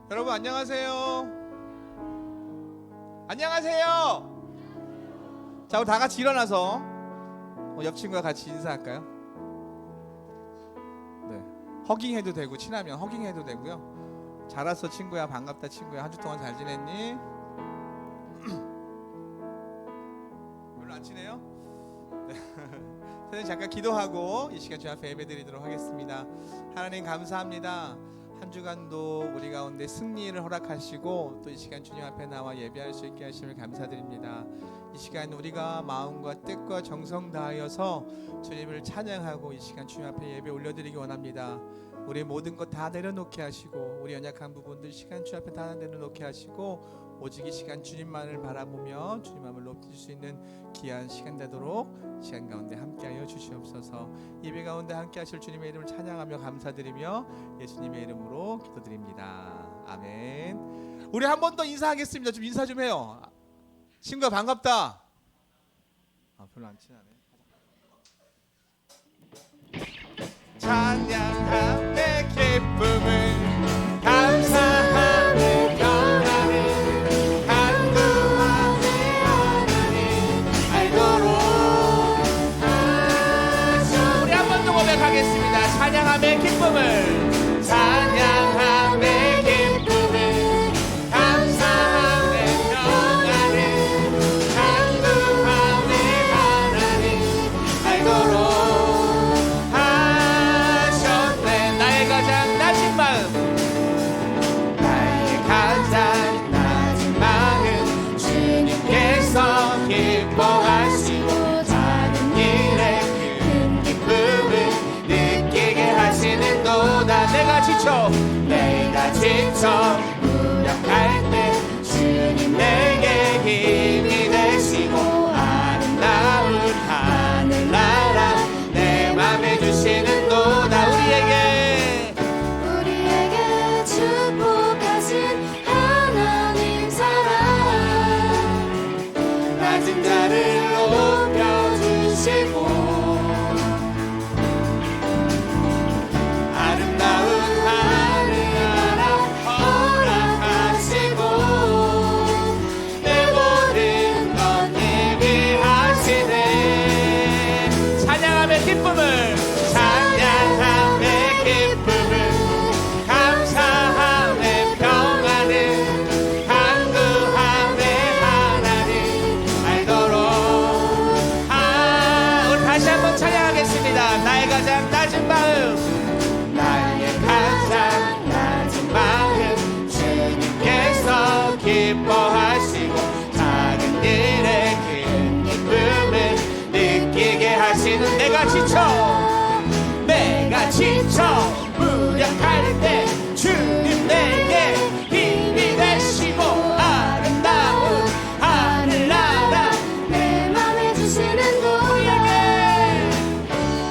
여러분 안녕하세요. 안녕하세요. 자, 우리 다 같이 일어나서 옆 친구와 같이 인사할까요? 네, 허깅해도 되고, 친하면 허깅해도 되고요. 잘 왔어 친구야, 반갑다 친구야, 한 주 동안 잘 지냈니? 별로 안 친해요? 네. 선생님 잠깐 기도하고 이 시간 주 앞에 예배드리도록 하겠습니다. 하나님 감사합니다. 한 주간도 우리 가운데 승리를 허락하시고 또 이 시간 주님 앞에 나와 예배할 수 있게 하심을 감사드립니다. 이 시간 우리가 마음과 뜻과 정성 다하여서 주님을 찬양하고 이 시간 주님 앞에 예배 올려드리기 원합니다. 우리 모든 것 다 내려놓게 하시고, 우리 연약한 부분들 시간 주님 앞에 다 내려놓게 하시고, 오직 이 시간 주님만을 바라보며 주님만을 높일 수 있는 귀한 시간 되도록 시간 가운데 함께하여 주시옵소서. 예배 가운데 함께하실 주님의 이름을 찬양하며 감사드리며 예수님의 이름으로 기도드립니다. 아멘. 우리 한 번 더 인사하겠습니다. 좀 인사 좀 해요. 친구야 반갑다. 별로 안 친하네. 찬양함의 기쁨을 감사함의 평안을 간구함의 하나님 알도록 하소서. 우리 한 번 더 고백하겠습니다. 찬양함의 기쁨을, 찬양함의 기쁨을 감사함의 평안을 간구함의 하나님 알도록 기뻐하시고 작은 일에 큰 기쁨을 느끼게 하시는도다. 내가 지쳐 무력할 때 주님 내게 힘이 되시고 아름다운 하늘나라 내 맘에 주시는도다. 우리에게 축복하신 하나님 사랑, 낮은 자를 높여주시고 아름다운 하늘나라 허락하시고 내 모든 것 예비하시네. 찬양함의 기쁨을, 찬양함의 기쁨을 감사함의 평안을 간구함의 하나님 알도록. 우리 다시 한번 찬양하겠습니다. 나의 가장 낮은 마음, 나의 가장 낮은 마음 주님께서 기뻐하시고 작은 일에 큰 기쁨을 느끼게 하시는. 내가 지쳐 무력할 때 주님 내게 힘이 되시고 아름다운 하늘나라 내 맘에 주시는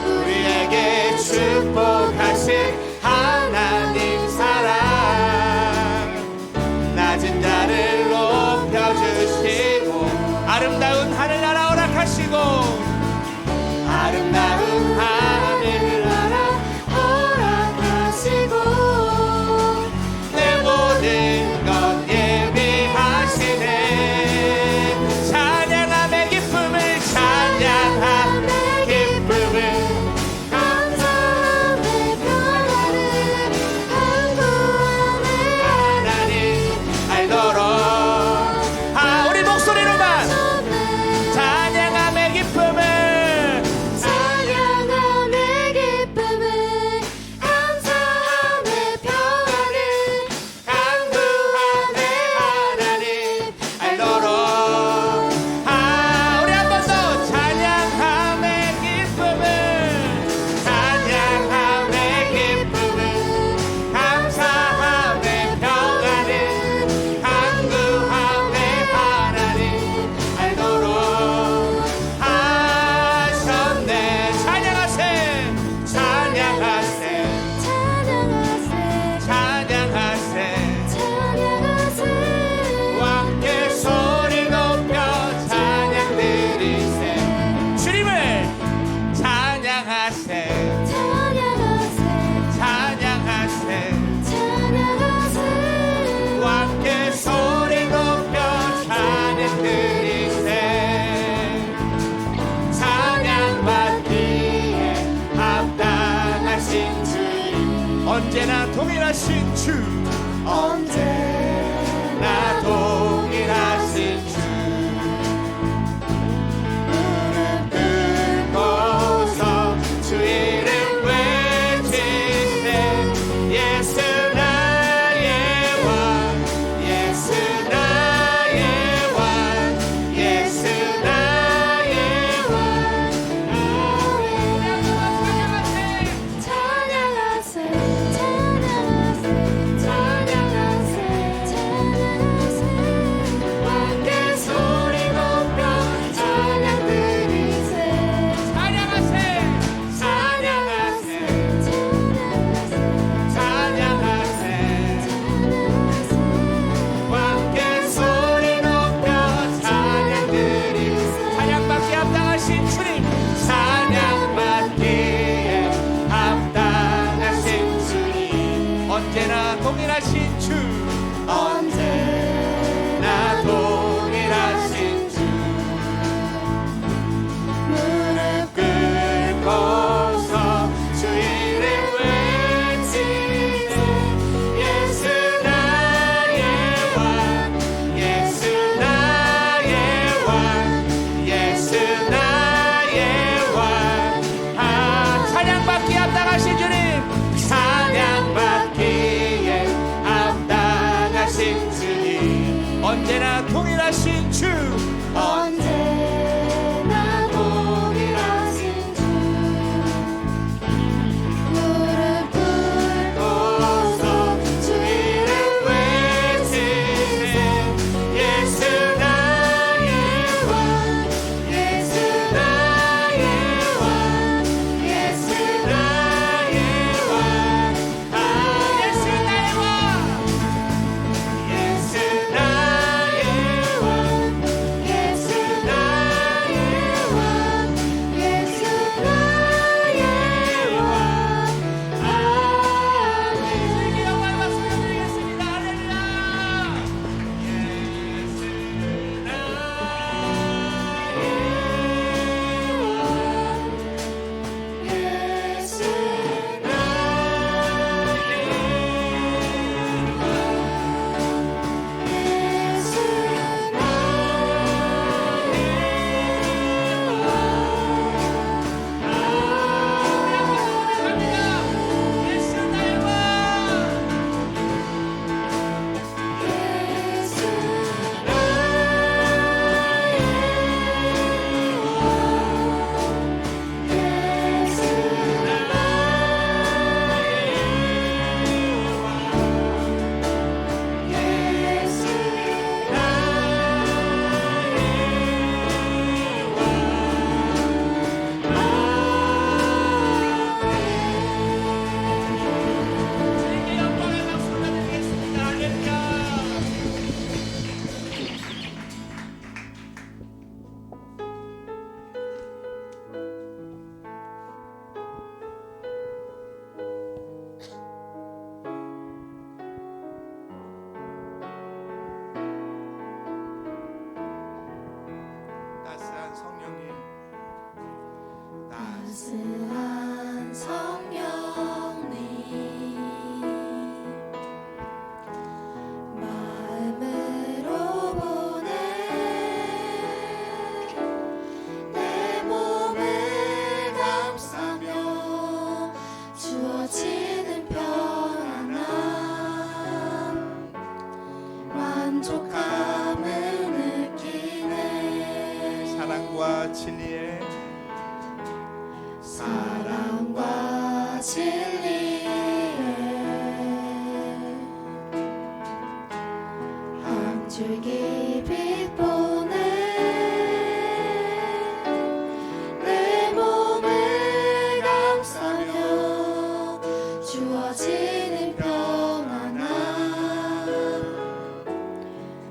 우리에게 축복하신 하나님 사랑, 낮은 자를 높여주시고 아름다운 하늘나라 허락하시고 아름다운 하늘나라 허락하시고 내 모든 것 예비하시네. 찬양함의 기쁨을, 찬양함의 기쁨을 감사함의 평안을 간구함의 하나님 알도록. 우리 목소리로만 찬양함의 기쁨을, 찬양 언제나 동일하신 주 언제나 동일하신 주 무릎 꿇고서 주 이름 외치세 예수 나의 왕 예수 나의 왕 예수 나의 왕 찬양하세 찬양하세 찬양하세 함께 소리 높여 찬양 드리세 찬양하세 찬양하세 찬양하세 함께 소리 높여 찬양 드리세 찬양받기에 합당하신 주님 찬양받기에 합당하신 주님 언제나 동일하신 주 언제나 동일하신 주 무릎 꿇고서 주 이름 외치세 예수 나의 왕 예수 나의 왕 예수 나의 왕 찬양받기에 합당하신 주님 찬양받기에 합당하신 주님 언제나 동일하신 주 언제나 동일하신 주 무릎 꿇고서 주 이름 외치세 예수 나의 왕 예수 나의 왕 예수 나의 왕 예수 나의 왕 예수 나의 왕 예수 나의 왕 예수 나의 왕 아멘 주님께 영광 박수 드리겠습니다 할렐루야 예수 나의 왕 예수 따스한 성령님 따스한 성령님 마음으로 보내 내 몸을 감싸며 주어지는 편안함 만족감을 느끼네 사랑과 진리의 사랑과 진리에 한 줄기 빛 보내 내 몸을 감싸며 주어지는 평안함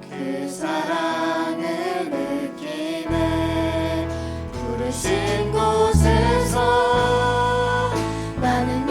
그 사랑을 느끼네 부르신 곳에서 나는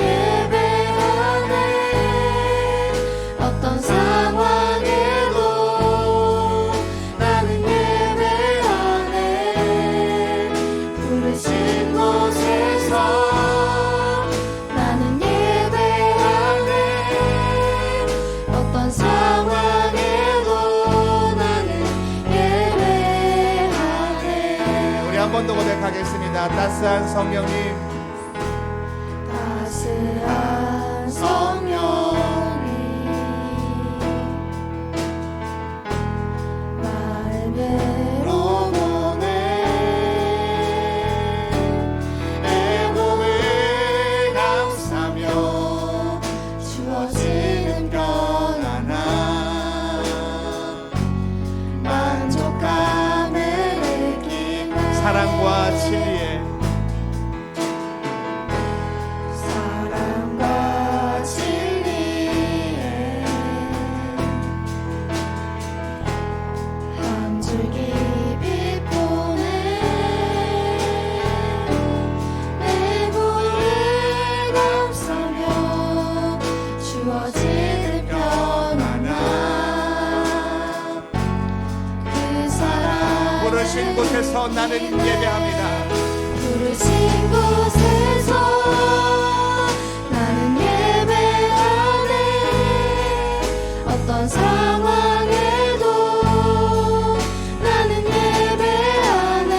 고백하겠습니다. 따스한 성령님, 따스한 성령이 마음으로 보내 내 몸을 감싸며 주어지는 편안함 만족감을 느끼네 사랑과 진리에 사랑과 진리에 한 줄기 빛보네 내 몸을 감싸며 주어지는 편안함 그 사랑 부르신 곳에서 나는 예배합니다. 부르신 곳에서 나는 예배하네 어떤 상황에도 나는 예배하네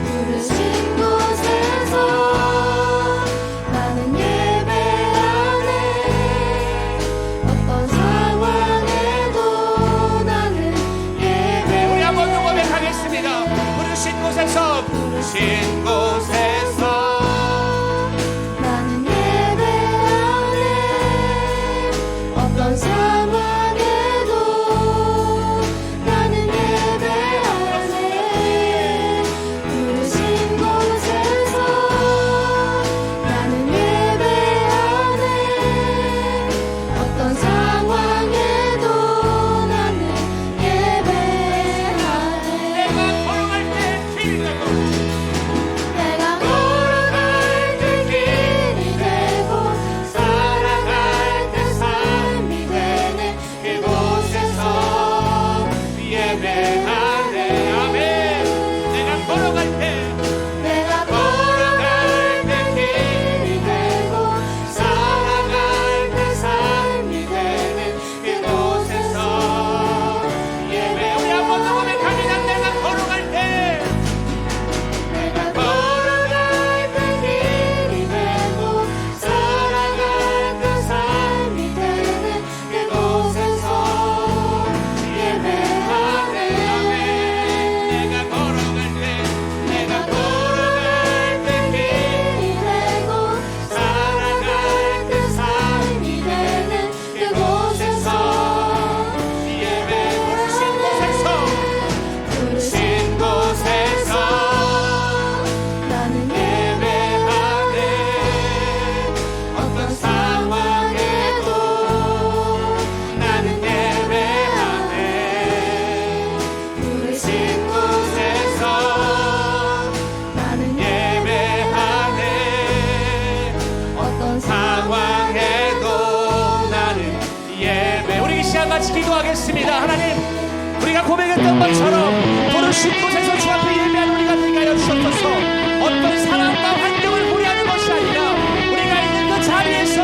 부르신 곳에서 나는 예배하네 어떤 상황에도 나는 예배 우리 한번 더 고백하겠습니다. 부르신 곳에서 부르신 곳에서 나는 예배하네 어떤 상황에도 나는 예배하네 부르신 곳에서 나는 예배하네 어떤 상황에도 나는 예배하네 내가 걸어갈 때 길이 되고 내가 걸어갈 때 길이 되고 살아갈 때 삶이 되네 그곳에서 예배하네. 아멘. 내가 걸어갈 때 내가 걸어갈 때 길이 되고 살아갈 때 삶이 되네 그곳에서 예배. 우리 한번 더 고백합니다. 내가 걸어갈 때 내가 걸어갈 때 길이 되고 살아갈 때 삶이 되네 그곳에서 예배하네 내가 걸어갈 때 내가 걸어갈 때 길이 되고 살아갈 때 삶이 되는 그곳에서 예배. 부르신 곳에서 부르신 곳에서 나는 예배하네. 어떤 상황에도 나는 예배하네. 부르신 곳에서 나는 예배하네. 어떤 상황에도 나는 예배. 우리 이 시간 같이 기도하겠습니다. 하나님, 우리가 고백했던 것처럼 부르신 곳에서 주 앞에 예배하는 우리가 되게 하여 주옵소서. 어떤 상황과 환경을 고려하는 것이 아니라 우리가 있는 그 자리에서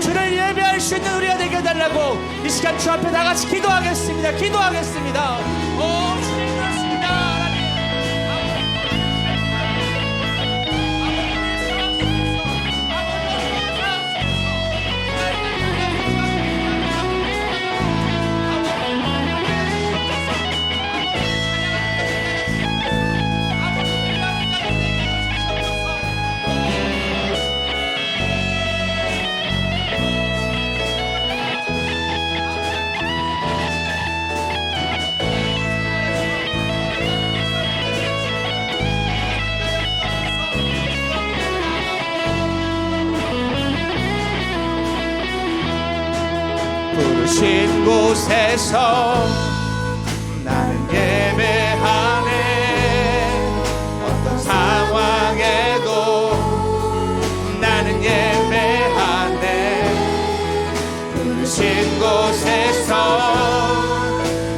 주를 예배할 수 있는 우리가 되게 해달라고 이 시간 주 앞에 다 같이 기도하겠습니다. 기도하겠습니다. 오 주님 그렇습니다. 하나님. 부르신 곳에서 나는 예배하네. 어떤 상황에도 나는 예배하네. 부르신 곳에서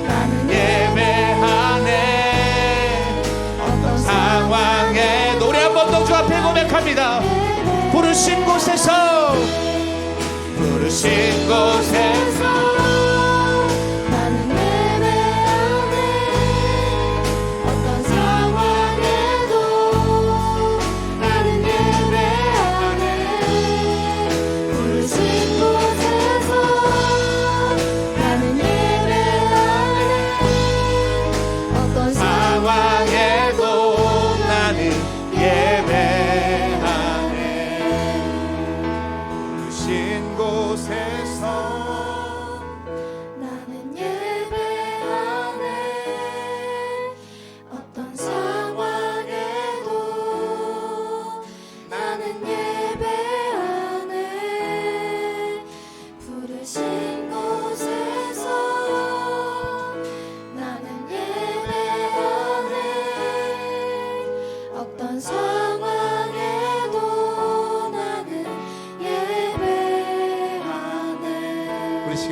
나는 예배하네. 어떤 상황에 노래 한 번 더 주 앞에 고백합니다. 부르신 곳에서 부르신 곳에서 나는 예배하네. 어떤 상황에도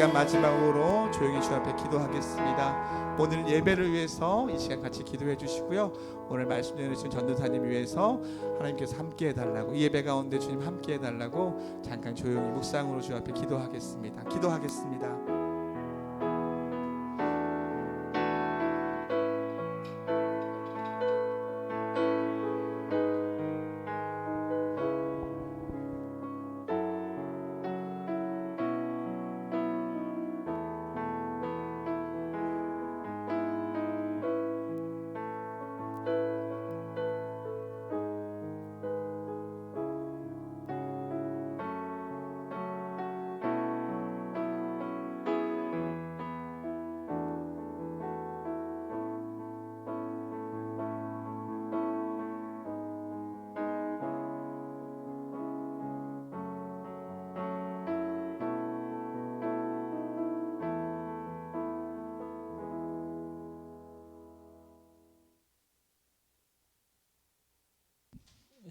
시간 마지막으로 조용히 주 앞에 기도하겠습니다. 오늘 예배를 위해서 이 시간 같이 기도해 주시고요. 오늘 말씀 전해주신 전도사님 위해서 하나님께서 함께 해달라고, 이 예배 가운데 주님 함께 해달라고 잠깐 조용히 묵상으로 주 앞에 기도하겠습니다. 기도하겠습니다.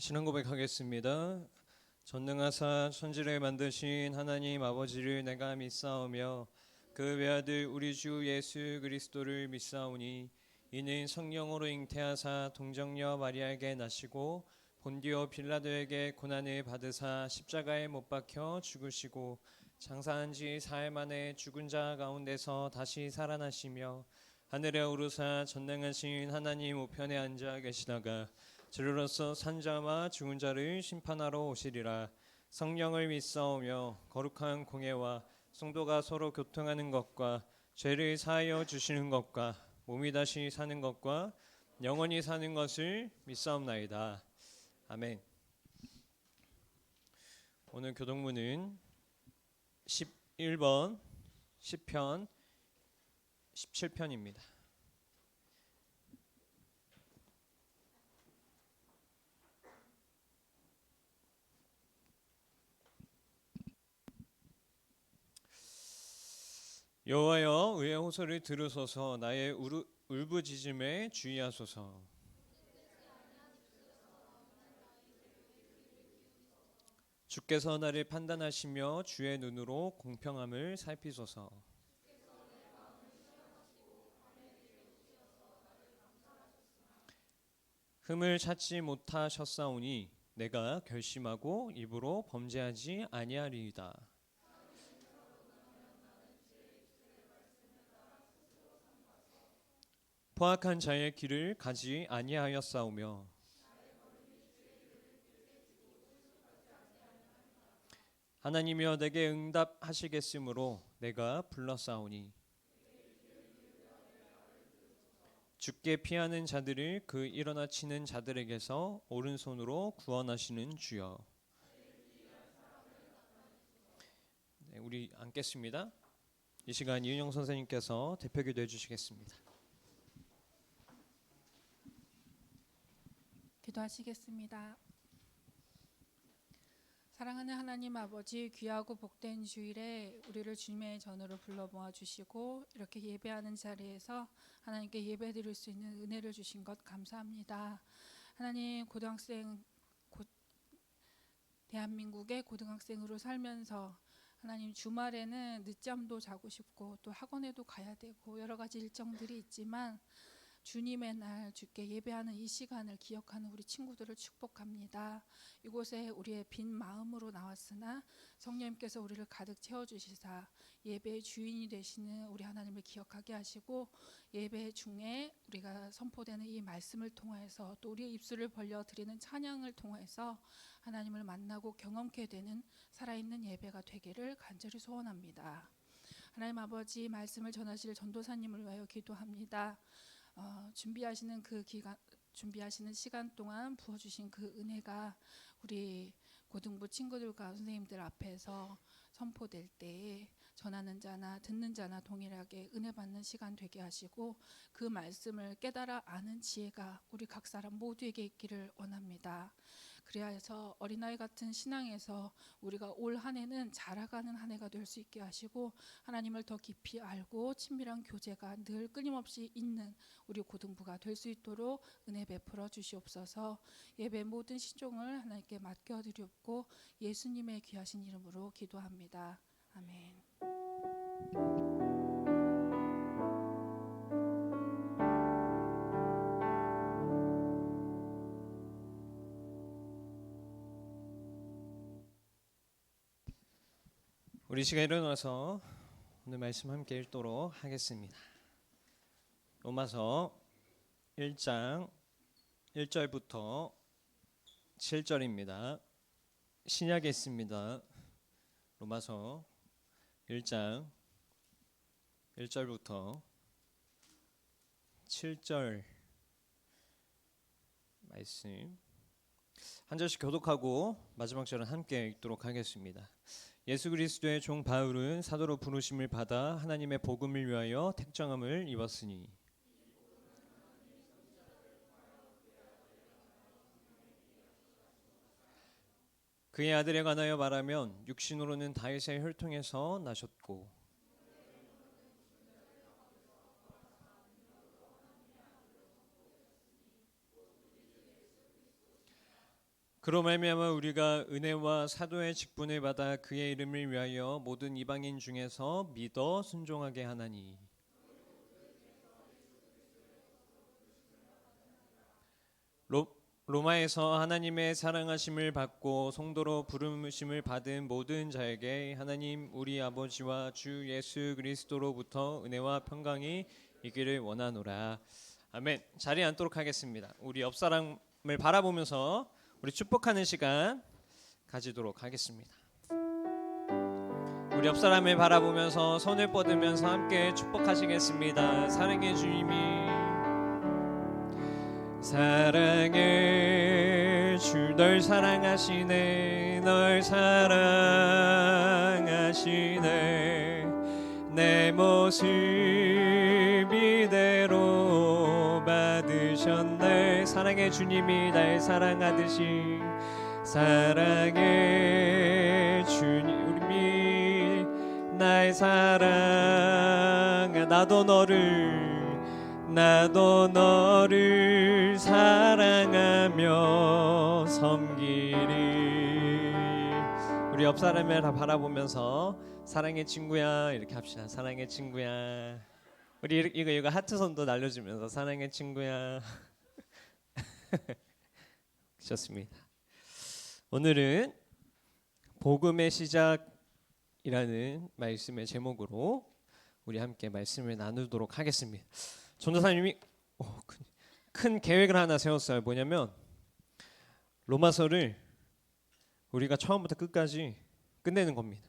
신앙 고백하겠습니다. 전능하사 천지를 만드신 하나님 아버지를 내가 믿사오며 그 외아들 우리 주 예수 그리스도를 믿사오니 이는 성령으로 잉태하사 동정녀 마리아에게 나시고 본디오 빌라도에게 고난을 받으사 십자가에 못 박혀 죽으시고 장사한 지 사흘 만에 죽은 자 가운데서 다시 살아나시며 하늘에 오르사 전능하신 하나님 우편에 앉아 계시다가 주로서 산자와 죽은 자를 심판하러 오시리라. 성령을 믿사오며 거룩한 공예와 성도가 서로 교통하는 것과 죄를 사하여 주시는 것과 몸이 다시 사는 것과 영원히 사는 것을 믿사옵나이다. 아멘. 오늘 교독문은 11번 10편 17편입니다. 여호와여 의의 호소를 들으소서. 나의 울부짖음에 주의하소서. 주께서 나를 판단하시며 주의 눈으로 공평함을 살피소서. 흠을 찾지 못하셨사오니 내가 결심하고 입으로 범죄하지 아니하리이다. 포악한 자의 길을 가지 아니하였사오며 하나님이여 내게 응답하시겠으므로 내가 불렀사오니 주께 피하는 자들을 그 일어나 치는 자들에게서 오른손으로 구원하시는 주여. 네, 우리 앉겠습니다. 이 시간 이은영 선생님께서 대표기도 해주시겠습니다. 기도하시겠습니다. 사랑하는 하나님 아버지, 귀하고 복된 주일에 우리를 주님의 전으로 불러 모아 주시고 이렇게 예배하는 자리에서 하나님께 예배드릴 수 있는 은혜를 주신 것 감사합니다. 하나님, 대한민국의 고등학생으로 살면서 하나님 주말에는 늦잠도 자고 싶고 또 학원에도 가야 되고 여러 가지 일정들이 있지만 주님의 날 주께 예배하는 이 시간을 기억하는 우리 친구들을 축복합니다. 이곳에 우리의 빈 마음으로 나왔으나 성령님께서 우리를 가득 채워주시사 예배의 주인이 되시는 우리 하나님을 기억하게 하시고 예배 중에 우리가 선포되는 이 말씀을 통해서 또 우리의 입술을 벌려 드리는 찬양을 통해서 하나님을 만나고 경험케 되는 살아있는 예배가 되기를 간절히 소원합니다. 하나님 아버지, 말씀을 전하실 전도사님을 위하여 기도합니다. 준비하시는 시간 동안 부어주신 그 은혜가 우리 고등부 친구들과 선생님들 앞에서 선포될 때에 전하는 자나 듣는 자나 동일하게 은혜 받는 시간 되게 하시고 그 말씀을 깨달아 아는 지혜가 우리 각 사람 모두에게 있기를 원합니다. 그래서 어린아이 같은 신앙에서 우리가 올 한 해는 자라가는 한 해가 될 수 있게 하시고 하나님을 더 깊이 알고 친밀한 교제가 늘 끊임없이 있는 우리 고등부가 될 수 있도록 은혜 베풀어 주시옵소서. 예배 모든 시종을 하나님께 맡겨드리옵고 예수님의 귀하신 이름으로 기도합니다. 아멘. 우리 시간 일어나서 오늘 말씀 함께 읽도록 하겠습니다. 로마서 1장 1절부터 7절입니다. 신약에 있습니다. 로마서 1장 1절부터 7절 말씀 한 절씩 교독하고 마지막 절은 함께 읽도록 하겠습니다. 예수 그리스도의 종 바울은 사도로 부르심을 받아 하나님의 복음을 위하여 택정함을 입었으니 그의 아들에 관하여 말하면 육신으로는 다윗의 혈통에서 나셨고 그로 말미암아 우리가 은혜와 사도의 직분을 받아 그의 이름을 위하여 모든 이방인 중에서 믿어 순종하게 하나니 로마에서 하나님의 사랑하심을 받고 성도로 부르심을 받은 모든 자에게 하나님 우리 아버지와 주 예수 그리스도로부터 은혜와 평강이 있기를 원하노라. 아멘. 자리에 앉도록 하겠습니다. 우리 옆 사람을 바라보면서 우리 축복하는 시간 가지도록 하겠습니다. 우리 옆 사람을 바라보면서 손을 뻗으면서 함께 축복하시겠습니다. 사랑의 주님이 사랑해 주 널 사랑하시네 널 사랑하시네 내 모습 이대로 받으셨네 사랑의 주님이 날 사랑하듯이 사랑해 주님이 날 사랑하 나도 너를 사랑하며 섬기리. 우리 옆 사람을 다 바라보면서 사랑의 친구야 이렇게 합시다. 사랑의 친구야. 우리 이거 하트선도 날려주면서 사랑의 친구야. 좋습니다. 오늘은 복음의 시작이라는 말씀의 제목으로 우리 함께 말씀을 나누도록 하겠습니다. 전도사님이 큰 계획을 하나 세웠어요. 뭐냐면 로마서를 우리가 처음부터 끝까지 끝내는 겁니다.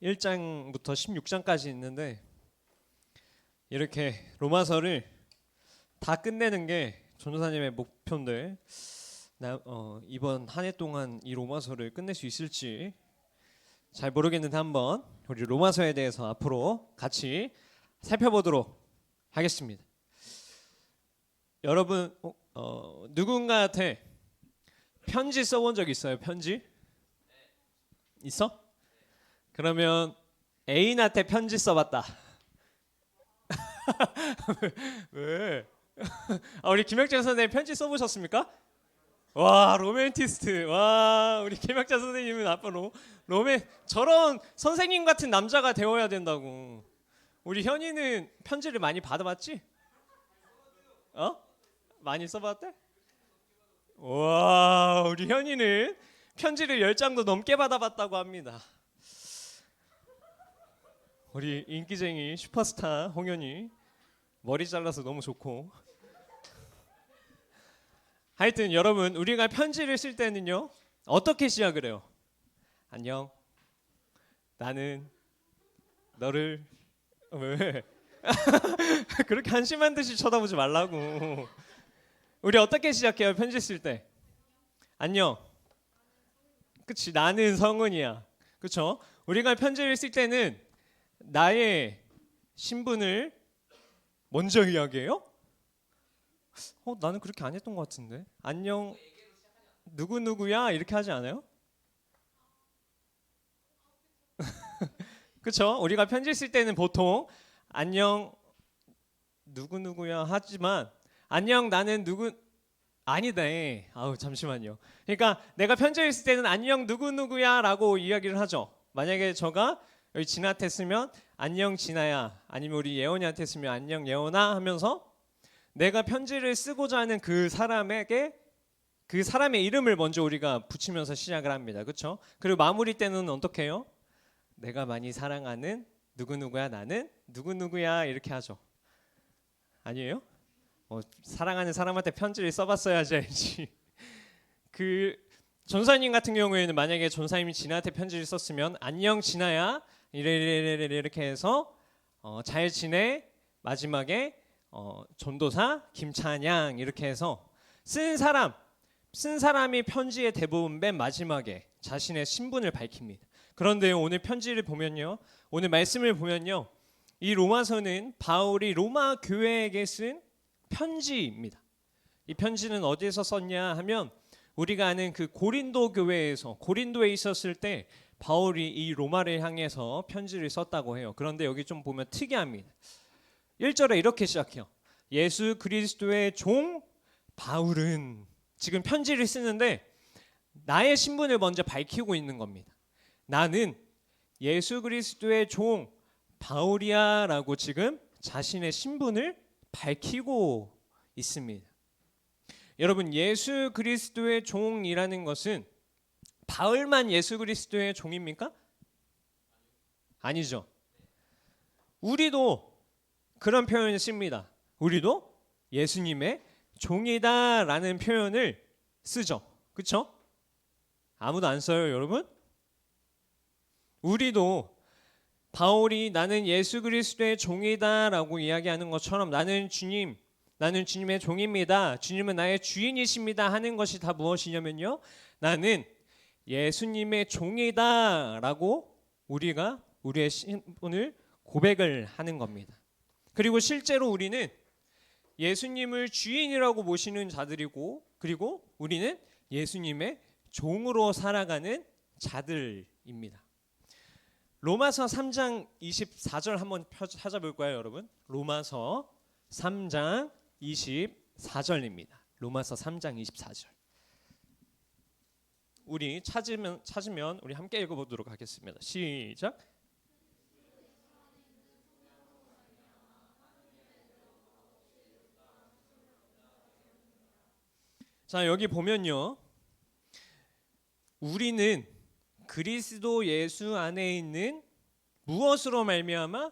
1장부터 16장까지 있는데 이렇게 로마서를 다 끝내는 게 전도사님의 목표인데 이번 한 해 동안 이 로마서를 끝낼 수 있을지 잘 모르겠는데 한번 우리 로마서에 대해서 앞으로 같이 살펴보도록 하겠습니다. 여러분 누군가한테 편지 써본 적 있어요? 편지? 있어? 그러면 애인한테 편지 써봤다. 왜? 우리 김혁재 선생님 편지 써보셨습니까? 와 로맨티스트. 와 우리 김혁재 선생님은 앞으로 저런 선생님 같은 남자가 되어야 된다고. 우리 현이는 편지를 많이 받아봤지? 많이 써봤대? 와 우리 현이는 편지를 10장도 넘게 받아봤다고 합니다. 우리 인기쟁이 슈퍼스타 홍현이 머리 잘라서 너무 좋고. 하여튼 여러분 우리가 편지를 쓸 때는요 어떻게 시작을 해요? 안녕 나는 너를 왜 그렇게 한심한 듯이 쳐다보지 말라고. 우리 어떻게 시작해요? 편지 쓸 때 안녕 그치 나는 성은이야 그쵸? 우리가 편지를 쓸 때는 나의 신분을 먼저 이야기해요? 나는 그렇게 안 했던 것 같은데. 안녕 누구누구야 이렇게 하지 않아요? 그쵸? 우리가 편지 쓸 때는 보통 안녕 누구누구야 하지만 안녕 나는 누구 아니네. 잠시만요. 그러니까 내가 편지를 쓸 때는 안녕 누구누구야 라고 이야기를 하죠. 만약에 제가 여기 진아한테 쓰면 안녕 진아야, 아니면 우리 예원이한테 쓰면 안녕 예원아 하면서 내가 편지를 쓰고자 하는 그 사람에게 그 사람의 이름을 먼저 우리가 붙이면서 시작을 합니다. 그렇죠? 그리고 마무리 때는 어떻게 해요? 내가 많이 사랑하는 누구누구야, 나는 누구누구야, 이렇게 하죠. 아니에요? 사랑하는 사람한테 편지를 써봤어야지 알지. 그 전사님 같은 경우에는 만약에 전사님이 진아한테 편지를 썼으면 안녕 진아야 이렇게 해서 잘 지내, 마지막에 전도사 김찬양 이렇게 해서 쓴 사람이 편지의 대부분 맨 마지막에 자신의 신분을 밝힙니다. 그런데 오늘 편지를 보면요, 오늘 말씀을 보면요, 이 로마서는 바울이 로마 교회에게 쓴 편지입니다. 이 편지는 어디에서 썼냐 하면 우리가 아는 그 고린도 교회에서, 고린도에 있었을 때 바울이 이 로마를 향해서 편지를 썼다고 해요. 그런데 여기 좀 보면 특이합니다. 1절에 이렇게 시작해요. 예수 그리스도의 종 바울은, 지금 편지를 쓰는데 나의 신분을 먼저 밝히고 있는 겁니다. 나는 예수 그리스도의 종 바울이야 라고 지금 자신의 신분을 밝히고 있습니다. 여러분, 예수 그리스도의 종이라는 것은 바울만 예수 그리스도의 종입니까? 아니죠. 우리도 그런 표현을 씁니다. 우리도 예수님의 종이다라는 표현을 쓰죠. 그렇죠? 아무도 안 써요, 여러분? 우리도 바울이 나는 예수 그리스도의 종이다라고 이야기하는 것처럼 나는 주님의 종입니다, 주님은 나의 주인이십니다 하는 것이 다 무엇이냐면요, 나는 예수님의 종이다라고 우리가 우리의 신분을 고백을 하는 겁니다. 그리고 실제로 우리는 예수님을 주인이라고 모시는 자들이고, 그리고 우리는 예수님의 종으로 살아가는 자들입니다. 로마서 3장 24절 한번 찾아볼까요, 여러분? 로마서 3장 24절입니다. 로마서 3장 24절. 우리 찾으면 우리 함께 읽어보도록 하겠습니다. 시작. 자, 여기 보면요, 우리는 그리스도 예수 안에 있는 무엇으로 말미암아?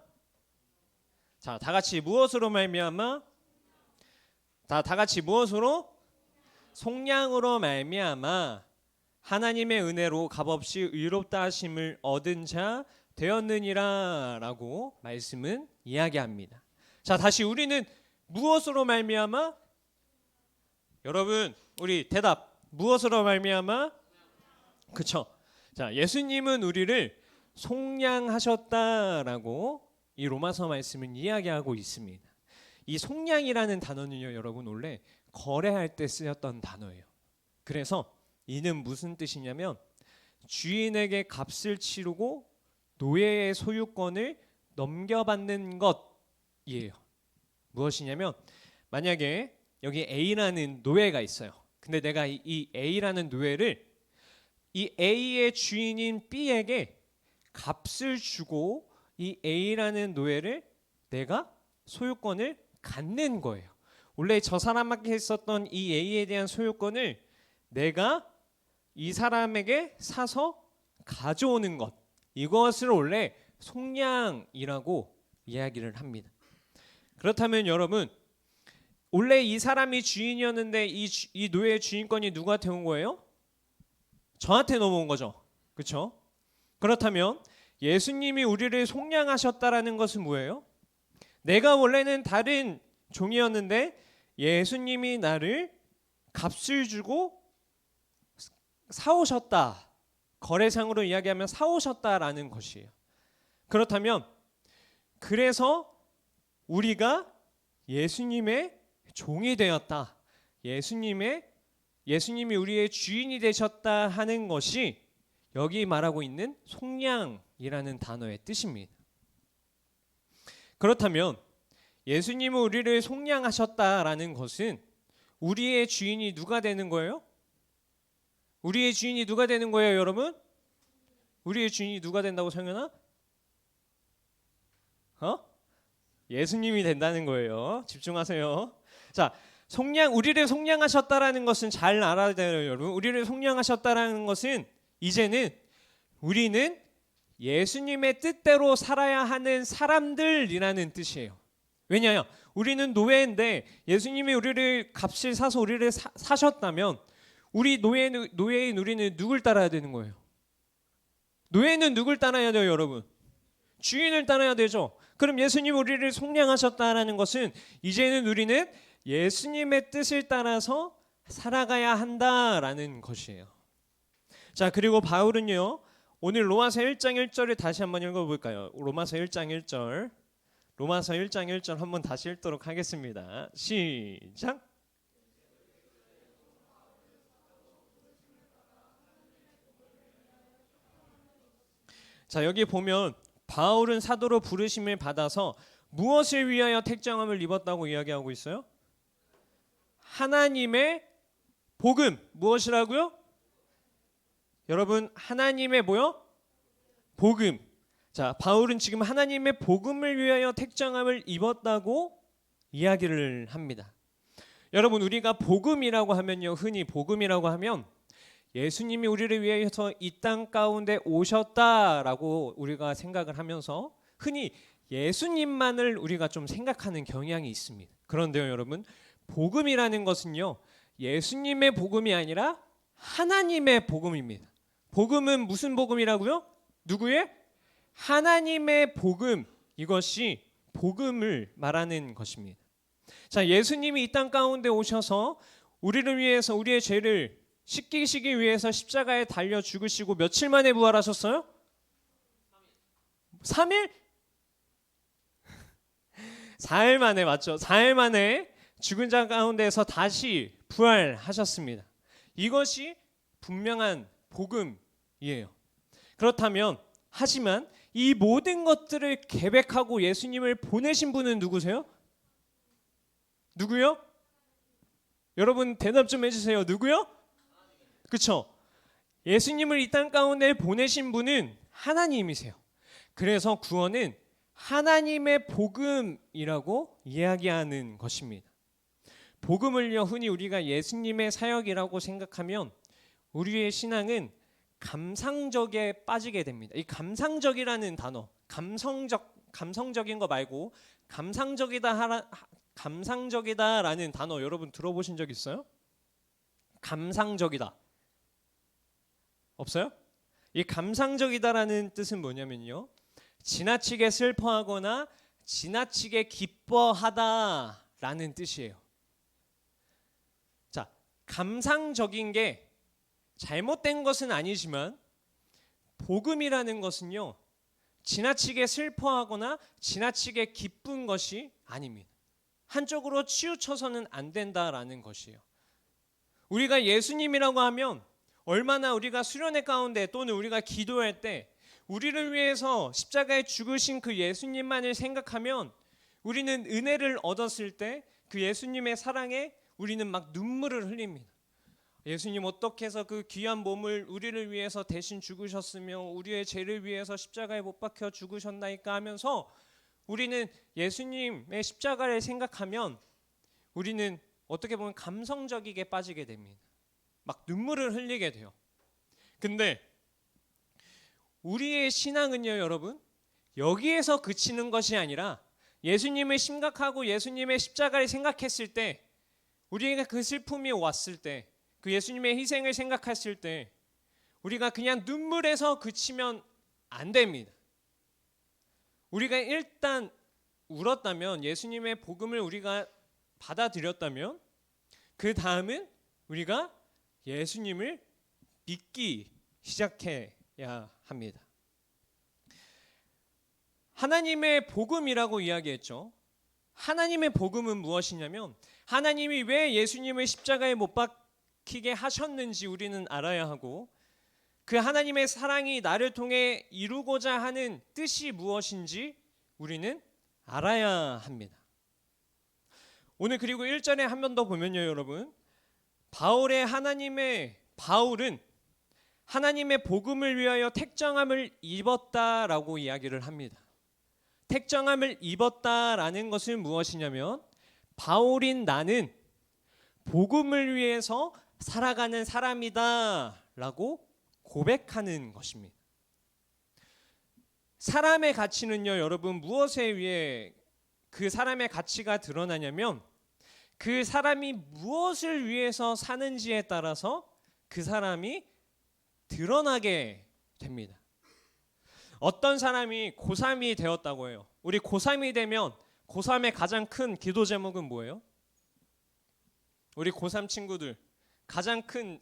자, 다 같이 무엇으로 말미암아? 다 같이 무엇으로? 속량으로 말미암아 하나님의 은혜로 값없이 의롭다 하심을 얻은 자 되었느니라라고 말씀은 이야기합니다. 자, 다시 우리는 무엇으로 말미암아? 여러분, 우리 대답. 무엇으로 말미암아? 그렇죠. 자, 예수님은 우리를 속량하셨다라고 이 로마서 말씀은 이야기하고 있습니다. 이 속량이라는 단어는요, 여러분, 원래 거래할 때 쓰였던 단어예요. 그래서 이는 무슨 뜻이냐면 주인에게 값을 치르고 노예의 소유권을 넘겨받는 것이에요. 무엇이냐면 만약에 여기 A라는 노예가 있어요. 근데 내가 이 A라는 노예를 이 A의 주인인 B에게 값을 주고 이 A라는 노예를 내가 소유권을 갖는 거예요. 원래 저 사람에게 있었던 이 A에 대한 소유권을 내가 이 사람에게 사서 가져오는 것, 이것을 원래 속량이라고 이야기를 합니다. 그렇다면 여러분, 원래 이 사람이 주인이었는데 이 노예의 주인권이 누구한테 온 거예요? 저한테 넘어온 거죠. 그렇죠? 그렇다면 예수님이 우리를 속량하셨다라는 것은 뭐예요? 내가 원래는 다른 종이었는데 예수님이 나를 값을 주고 사오셨다. 거래상으로 이야기하면 사오셨다라는 것이에요. 그렇다면 그래서 우리가 예수님의 종이 되었다. 예수님이 우리의 주인이 되셨다 하는 것이 여기 말하고 있는 속량이라는 단어의 뜻입니다. 그렇다면 예수님은 우리를 속량하셨다라는 것은 우리의 주인이 누가 되는 거예요? 우리의 주인이 누가 되는 거예요, 여러분? 우리의 주인이 누가 된다고, 성현아? 예수님이 된다는 거예요. 집중하세요. 자, 우리를 속량하셨다라는 것은 잘 알아야 돼요, 여러분. 우리를 속량하셨다라는 것은 이제는 우리는 예수님의 뜻대로 살아야 하는 사람들이라는 뜻이에요. 왜냐하면 우리는 노예인데 예수님이 우리를 값을 사서 우리를 사셨다면 우리 노예인 우리는 누굴 따라야 되는 거예요? 노예는 누굴 따라야 돼요, 여러분? 주인을 따라야 되죠. 그럼 예수님 우리를 속량하셨다라는 것은 이제는 우리는 예수님의 뜻을 따라서 살아가야 한다라는 것이에요. 자, 그리고 바울은요, 오늘 로마서 1장 1절을 다시 한번 읽어볼까요? 로마서 1장 1절. 로마서 1장 1절 한번 다시 읽도록 하겠습니다. 시작. 자, 여기 보면 바울은 사도로 부르심을 받아서 무엇을 위하여 택정함을 입었다고 이야기하고 있어요? 하나님의 복음. 무엇이라고요? 여러분, 하나님의 뭐요? 복음. 자, 바울은 지금 하나님의 복음을 위하여 택정함을 입었다고 이야기를 합니다. 여러분, 우리가 복음이라고 하면요, 흔히 복음이라고 하면 예수님이 우리를 위해서 이 땅 가운데 오셨다라고 우리가 생각을 하면서 흔히 예수님만을 우리가 좀 생각하는 경향이 있습니다. 그런데요, 여러분, 복음이라는 것은요, 예수님의 복음이 아니라 하나님의 복음입니다. 복음은 무슨 복음이라고요? 누구의? 하나님의 복음. 이것이 복음을 말하는 것입니다. 자, 예수님이 이 땅 가운데 오셔서 우리를 위해서 우리의 죄를 씻기시기 위해서 십자가에 달려 죽으시고 며칠 만에 부활하셨어요? 3일? 4일 만에, 맞죠? 4일 만에 죽은 자 가운데서 다시 부활하셨습니다. 이것이 분명한 복음이에요. 그렇다면, 하지만 이 모든 것들을 계획하고 예수님을 보내신 분은 누구세요? 누구요? 여러분 대답 좀 해주세요. 누구요? 그렇죠? 예수님을 이 땅 가운데 보내신 분은 하나님이세요. 그래서 구원은 하나님의 복음이라고 이야기하는 것입니다. 복음을요, 흔히 우리가 예수님의 사역이라고 생각하면 우리의 신앙은 감상적에 빠지게 됩니다. 이 감상적이라는 단어, 감성적인 거 말고 감상적이다라는 단어 여러분 들어보신 적 있어요? 감상적이다. 없어요? 이 감상적이다라는 뜻은 뭐냐면요, 지나치게 슬퍼하거나 지나치게 기뻐하다라는 뜻이에요. 자, 감상적인 게 잘못된 것은 아니지만 복음이라는 것은요, 지나치게 슬퍼하거나 지나치게 기쁜 것이 아닙니다. 한쪽으로 치우쳐서는 안 된다라는 것이에요. 우리가 예수님이라고 하면 얼마나 우리가 수련회 가운데 또는 우리가 기도할 때 우리를 위해서 십자가에 죽으신 그 예수님만을 생각하면 우리는 은혜를 얻었을 때 그 예수님의 사랑에 우리는 막 눈물을 흘립니다. 예수님 어떻게 해서 그 귀한 몸을 우리를 위해서 대신 죽으셨으며 우리의 죄를 위해서 십자가에 못 박혀 죽으셨나이까 하면서 우리는 예수님의 십자가를 생각하면 우리는 어떻게 보면 감성적이게 빠지게 됩니다. 막 눈물을 흘리게 돼요. 근데 우리의 신앙은요, 여러분, 여기에서 그치는 것이 아니라 예수님을 심각하고 예수님의 십자가를 생각했을 때, 우리가 그 슬픔이 왔을 때, 그 예수님의 희생을 생각했을 때 우리가 그냥 눈물에서 그치면 안 됩니다. 우리가 일단 울었다면, 예수님의 복음을 우리가 받아들였다면 그 다음은 우리가 예수님을 믿기 시작해야 합니다. 하나님의 복음이라고 이야기했죠. 하나님의 복음은 무엇이냐면 하나님이 왜 예수님을 십자가에 못 박히게 하셨는지 우리는 알아야 하고, 그 하나님의 사랑이 나를 통해 이루고자 하는 뜻이 무엇인지 우리는 알아야 합니다. 오늘 그리고 1절에 한 번 더 보면요, 여러분, 바울은 하나님의 복음을 위하여 택정함을 입었다라고 이야기를 합니다. 택정함을 입었다라는 것은 무엇이냐면 바울인 나는 복음을 위해서 살아가는 사람이다라고 고백하는 것입니다. 사람의 가치는요, 여러분 무엇에 의해 그 사람의 가치가 드러나냐면 그 사람이 무엇을 위해서 사는지에 따라서 그 사람이 드러나게 됩니다. 어떤 사람이 고3이 되었다고 해요. 우리 고3이 되면 고3의 가장 큰 기도 제목은 뭐예요? 우리 고3 친구들 가장 큰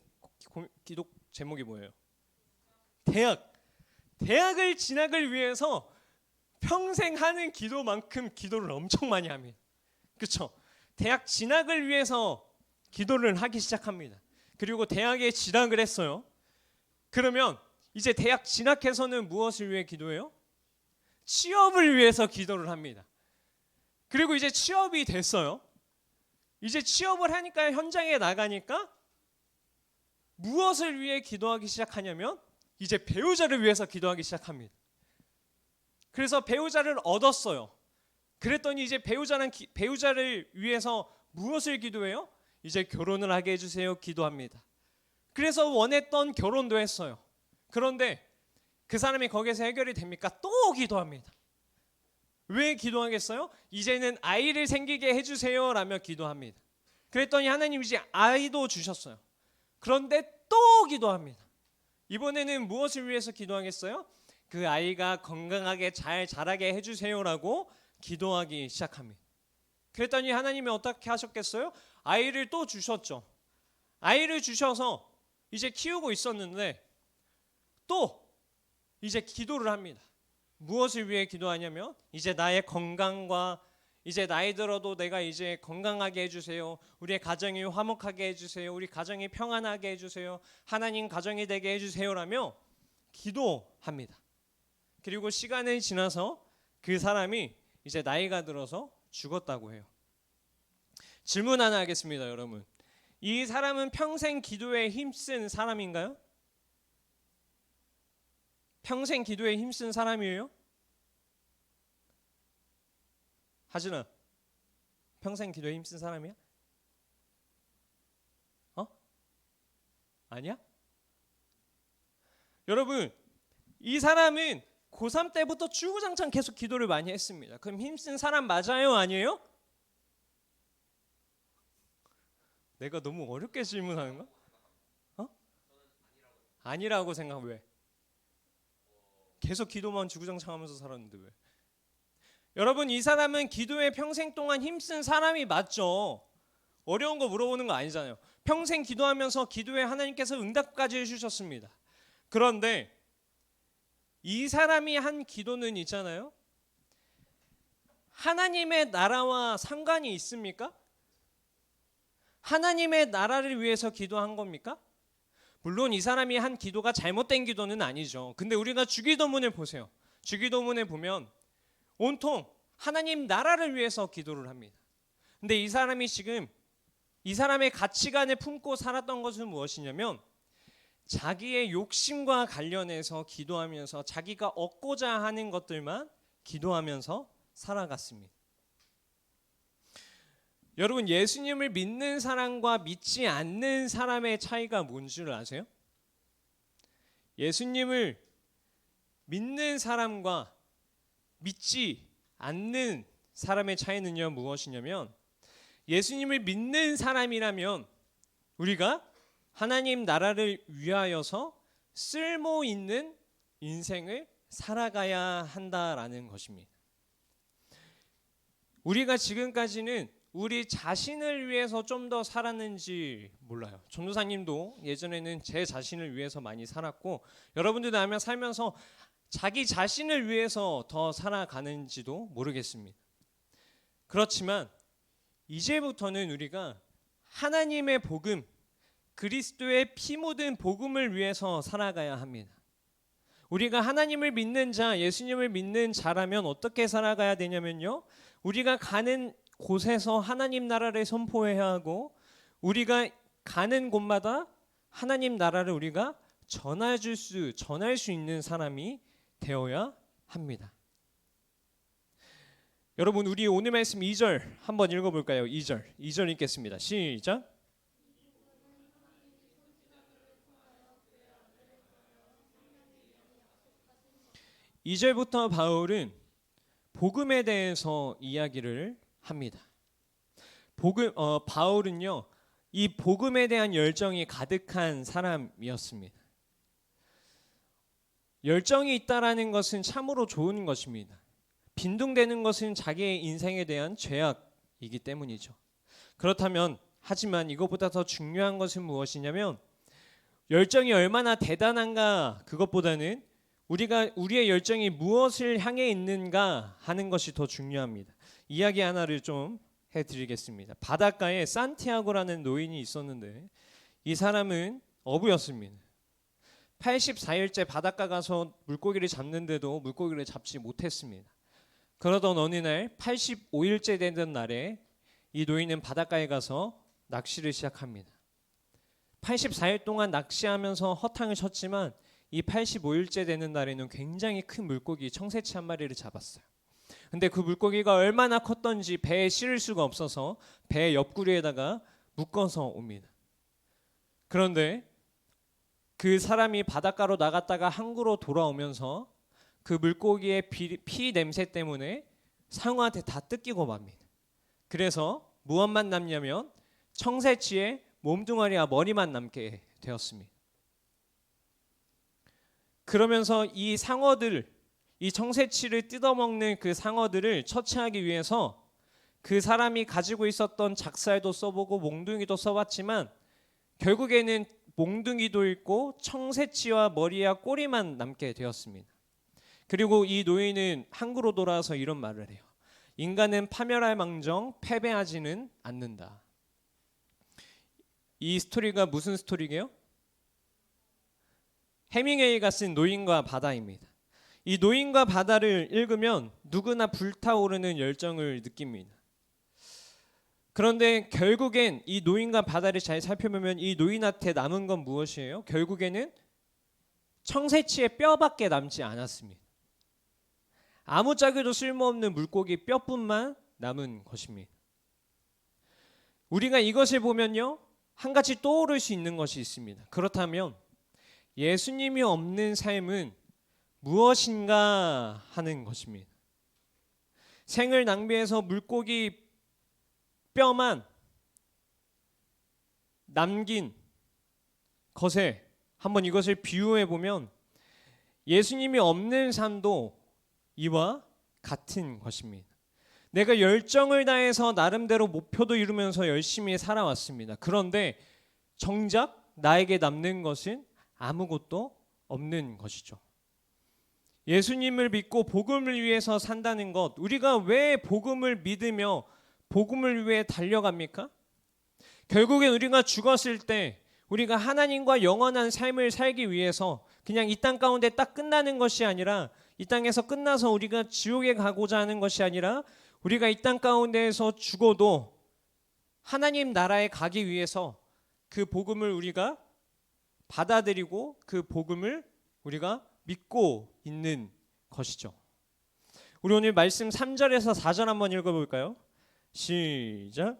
기도 제목이 뭐예요? 대학을 진학을 위해서 평생 하는 기도만큼 기도를 엄청 많이 합니다. 그렇죠? 대학 진학을 위해서 기도를 하기 시작합니다. 그리고 대학에 진학을 했어요. 그러면 이제 대학 진학해서는 무엇을 위해 기도해요? 취업을 위해서 기도를 합니다. 그리고 이제 취업이 됐어요. 이제 취업을 하니까 현장에 나가니까 무엇을 위해 기도하기 시작하냐면 이제 배우자를 위해서 기도하기 시작합니다. 그래서 배우자를 얻었어요. 그랬더니 이제 배우자를 위해서 무엇을 기도해요? 이제 결혼을 하게 해주세요. 기도합니다. 그래서 원했던 결혼도 했어요. 그런데 그 사람이 거기에서 해결이 됩니까? 또 기도합니다. 왜 기도하겠어요? 이제는 아이를 생기게 해주세요 라며 기도합니다. 그랬더니 하나님 이제 아이도 주셨어요. 그런데 또 기도합니다. 이번에는 무엇을 위해서 기도하겠어요? 그 아이가 건강하게 잘 자라게 해주세요라고 기도하기 시작합니다. 그랬더니 하나님이 어떻게 하셨겠어요? 아이를 또 주셨죠. 아이를 주셔서 이제 키우고 있었는데 또 이제 기도를 합니다. 무엇을 위해 기도하냐면 이제 나의 건강과 이제 나이 들어도 내가 이제 건강하게 해주세요. 우리의 가정이 화목하게 해주세요. 우리 가정이 평안하게 해주세요. 하나님 가정이 되게 해주세요라며 기도합니다. 그리고 시간이 지나서 그 사람이 이제 나이가 들어서 죽었다고 해요. 질문 하나 하겠습니다, 여러분. 이 사람은 평생 기도에 힘쓴 사람인가요? 평생 기도에 힘쓴 사람이에요? 하진아, 평생 기도에 힘쓴 사람이야? 아니야? 여러분, 이 사람은 고3 때부터 주구장창 계속 기도를 많이 했습니다. 그럼 힘쓴 사람 맞아요? 아니에요? 내가 너무 어렵게 질문하는 거야? 아니라고 생각. 왜? 계속 기도만 주구장창 하면서 살았는데 왜? 여러분, 이 사람은 기도에 평생 동안 힘쓴 사람이 맞죠? 어려운 거 물어보는 거 아니잖아요. 평생 기도하면서 기도에 하나님께서 응답까지 해주셨습니다. 그런데 이 사람이 한 기도는 있잖아요. 하나님의 나라와 상관이 있습니까? 하나님의 나라를 위해서 기도한 겁니까? 물론 이 사람이 한 기도가 잘못된 기도는 아니죠. 근데 우리가 주기도문을 보세요. 주기도문에 보면 온통 하나님 나라를 위해서 기도를 합니다. 근데 이 사람이 지금 이 사람의 가치관을 품고 살았던 것은 무엇이냐면 자기의 욕심과 관련해서 기도하면서 자기가 얻고자 하는 것들만 기도하면서 살아갔습니다. 여러분, 예수님을 믿는 사람과 믿지 않는 사람의 차이가 뭔 줄 아세요? 예수님을 믿는 사람과 믿지 않는 사람의 차이는요, 무엇이냐면 예수님을 믿는 사람이라면 우리가 하나님 나라를 위하여서 쓸모 있는 인생을 살아가야 한다라는 것입니다. 우리가 지금까지는 우리 자신을 위해서 좀 더 살았는지 몰라요. 전도사님도 예전에는 제 자신을 위해서 많이 살았고 여러분들도 아마 살면서 자기 자신을 위해서 더 살아가는지도 모르겠습니다. 그렇지만 이제부터는 우리가 하나님의 복음, 그리스도의 피 묻은 복음을 위해서 살아가야 합니다. 우리가 하나님을 믿는 자, 예수님을 믿는 자라면 어떻게 살아가야 되냐면요, 우리가 가는 곳에서 하나님 나라를 선포해야 하고 우리가 가는 곳마다 하나님 나라를 우리가 전할 수 있는 사람이 되어야 합니다. 여러분 우리 오늘 말씀 2절 한번 읽어볼까요? 2절 읽겠습니다. 시작. 이절부터 바울은 복음에 대해서 이야기를 합니다. 바울은요, 이 복음에 대한 열정이 가득한 사람이었습니다. 열정이 있다라는 것은 참으로 좋은 것입니다. 빈둥대는 것은 자기의 인생에 대한 죄악이기 때문이죠. 그렇다면 하지만 이것보다 더 중요한 것은 무엇이냐면 열정이 얼마나 대단한가 그것보다는 우리의 열정이 무엇을 향해 있는가 하는 것이 더 중요합니다. 이야기 하나를 좀 해드리겠습니다. 바닷가에 산티아고라는 노인이 있었는데 이 사람은 어부였습니다. 84일째 바닷가 가서 물고기를 잡는데도 물고기를 잡지 못했습니다. 그러던 어느 날 85일째 되던 날에 이 노인은 바닷가에 가서 낚시를 시작합니다. 84일 동안 낚시하면서 허탕을 쳤지만 이 85일째 되는 날에는 굉장히 큰 물고기 청새치 한 마리를 잡았어요. 근데 그 물고기가 얼마나 컸던지 배에 실을 수가 없어서 배 옆구리에다가 묶어서 옵니다. 그런데 그 사람이 바닷가로 나갔다가 항구로 돌아오면서 그 물고기의 피 냄새 때문에 상어한테 다 뜯기고 맙니다. 그래서 무엇만 남냐면 청새치의 몸뚱아리와 머리만 남게 되었습니다. 그러면서 이 청새치를 뜯어먹는 그 상어들을 처치하기 위해서 그 사람이 가지고 있었던 작살도 써보고 몽둥이도 써봤지만 결국에는 몽둥이도 잃고 청새치와 머리와 꼬리만 남게 되었습니다. 그리고 이 노인은 항구로 돌아와서 이런 말을 해요. 인간은 파멸할 망정 패배하지는 않는다. 이 스토리가 무슨 스토리게요? 해밍웨이가 쓴 노인과 바다입니다. 이 노인과 바다를 읽으면 누구나 불타오르는 열정을 느낍니다. 그런데 결국엔 이 노인과 바다를 잘 살펴보면 이 노인한테 남은 건 무엇이에요? 결국에는 청새치의 뼈밖에 남지 않았습니다. 아무짝에도 쓸모없는 물고기 뼈뿐만 남은 것입니다. 우리가 이것을 보면요, 한 가지 떠오를 수 있는 것이 있습니다. 그렇다면 예수님이 없는 삶은 무엇인가 하는 것입니다. 생을 낭비해서 물고기 뼈만 남긴 것에 한번 이것을 비유해 보면 예수님이 없는 삶도 이와 같은 것입니다. 내가 열정을 다해서 나름대로 목표도 이루면서 열심히 살아왔습니다. 그런데 정작 나에게 남는 것은 아무것도 없는 것이죠. 예수님을 믿고 복음을 위해서 산다는 것, 우리가 왜 복음을 믿으며 복음을 위해 달려갑니까? 결국엔 우리가 죽었을 때 우리가 하나님과 영원한 삶을 살기 위해서 그냥 이 땅 가운데 딱 끝나는 것이 아니라 이 땅에서 끝나서 우리가 지옥에 가고자 하는 것이 아니라 우리가 이 땅 가운데에서 죽어도 하나님 나라에 가기 위해서 그 복음을 우리가 받아들이고 그 복음을 우리가 믿고 있는 것이죠. 우리 오늘 말씀 3절에서 4절 한번 읽어볼까요? 시작.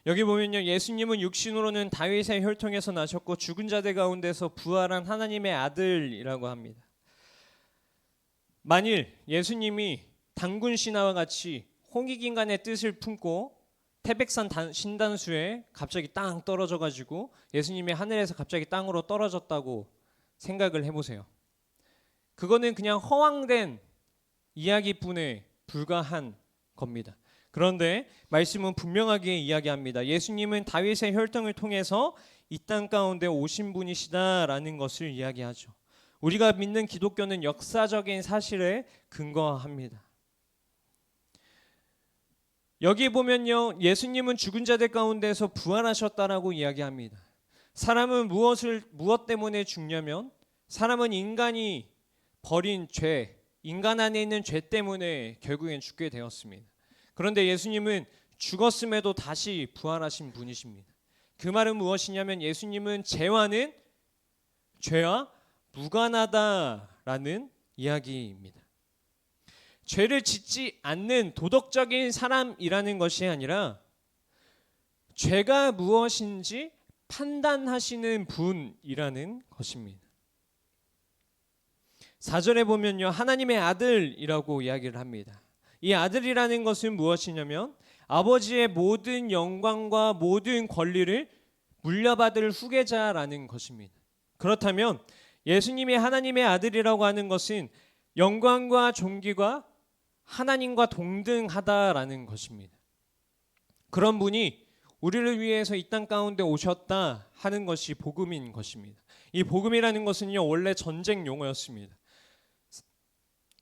여기 보면요, 예수님은 육신으로는 다윗의 혈통에서 나셨고 죽은 자들 가운데서 부활한 하나님의 아들이라고 합니다. 만일 예수님이 단군 신하와 같이 홍익인간의 뜻을 품고 태백산 신단수에 갑자기 땅 떨어져 가지고 예수님이 하늘에서 갑자기 땅으로 떨어졌다고 생각을 해보세요. 그거는 그냥 허황된 이야기뿐에 불과한 겁니다. 그런데 말씀은 분명하게 이야기합니다. 예수님은 다윗의 혈통을 통해서 이 땅 가운데 오신 분이시다라는 것을 이야기하죠. 우리가 믿는 기독교는 역사적인 사실에 근거합니다. 여기 보면요, 예수님은 죽은 자들 가운데서 부활하셨다라고 이야기합니다. 사람은 무엇 때문에 죽냐면 사람은 인간이 벌인 죄, 인간 안에 있는 죄 때문에 결국엔 죽게 되었습니다. 그런데 예수님은 죽었음에도 다시 부활하신 분이십니다. 그 말은 무엇이냐면 예수님은 죄와 무관하다라는 이야기입니다. 죄를 짓지 않는 도덕적인 사람이라는 것이 아니라 죄가 무엇인지 판단하시는 분이라는 것입니다. 4절에 보면요, 하나님의 아들이라고 이야기를 합니다. 이 아들이라는 것은 무엇이냐면 아버지의 모든 영광과 모든 권리를 물려받을 후계자라는 것입니다. 그렇다면 예수님이 하나님의 아들이라고 하는 것은 영광과 존귀가 하나님과 동등하다라는 것입니다. 그런 분이 우리를 위해서 이 땅 가운데 오셨다 하는 것이 복음인 것입니다. 이 복음이라는 것은요, 원래 전쟁 용어였습니다.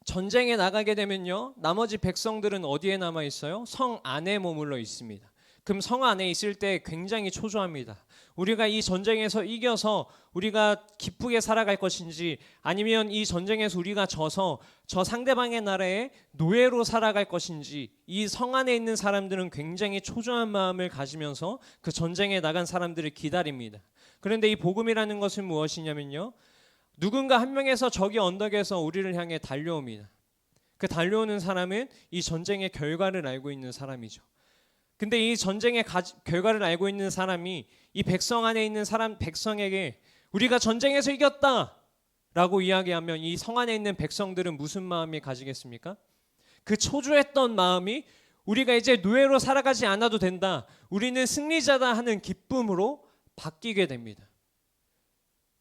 전쟁에 나가게 되면요, 나머지 백성들은 어디에 남아 있어요? 성 안에 머물러 있습니다. 그럼 성 안에 있을 때 굉장히 초조합니다. 우리가 이 전쟁에서 이겨서 우리가 기쁘게 살아갈 것인지, 아니면 이 전쟁에서 우리가 져서 저 상대방의 나라에 노예로 살아갈 것인지, 이 성 안에 있는 사람들은 굉장히 초조한 마음을 가지면서 그 전쟁에 나간 사람들을 기다립니다. 그런데 이 복음이라는 것은 무엇이냐면요, 누군가 한 명에서 저기 언덕에서 우리를 향해 달려옵니다. 그 달려오는 사람은 이 전쟁의 결과를 알고 있는 사람이죠. 근데 이 전쟁의 결과를 알고 있는 사람이 이 백성 안에 있는 백성에게 우리가 전쟁에서 이겼다 라고 이야기하면 이 성 안에 있는 백성들은 무슨 마음이 가지겠습니까? 그 초조했던 마음이 우리가 이제 노예로 살아가지 않아도 된다, 우리는 승리자다 하는 기쁨으로 바뀌게 됩니다.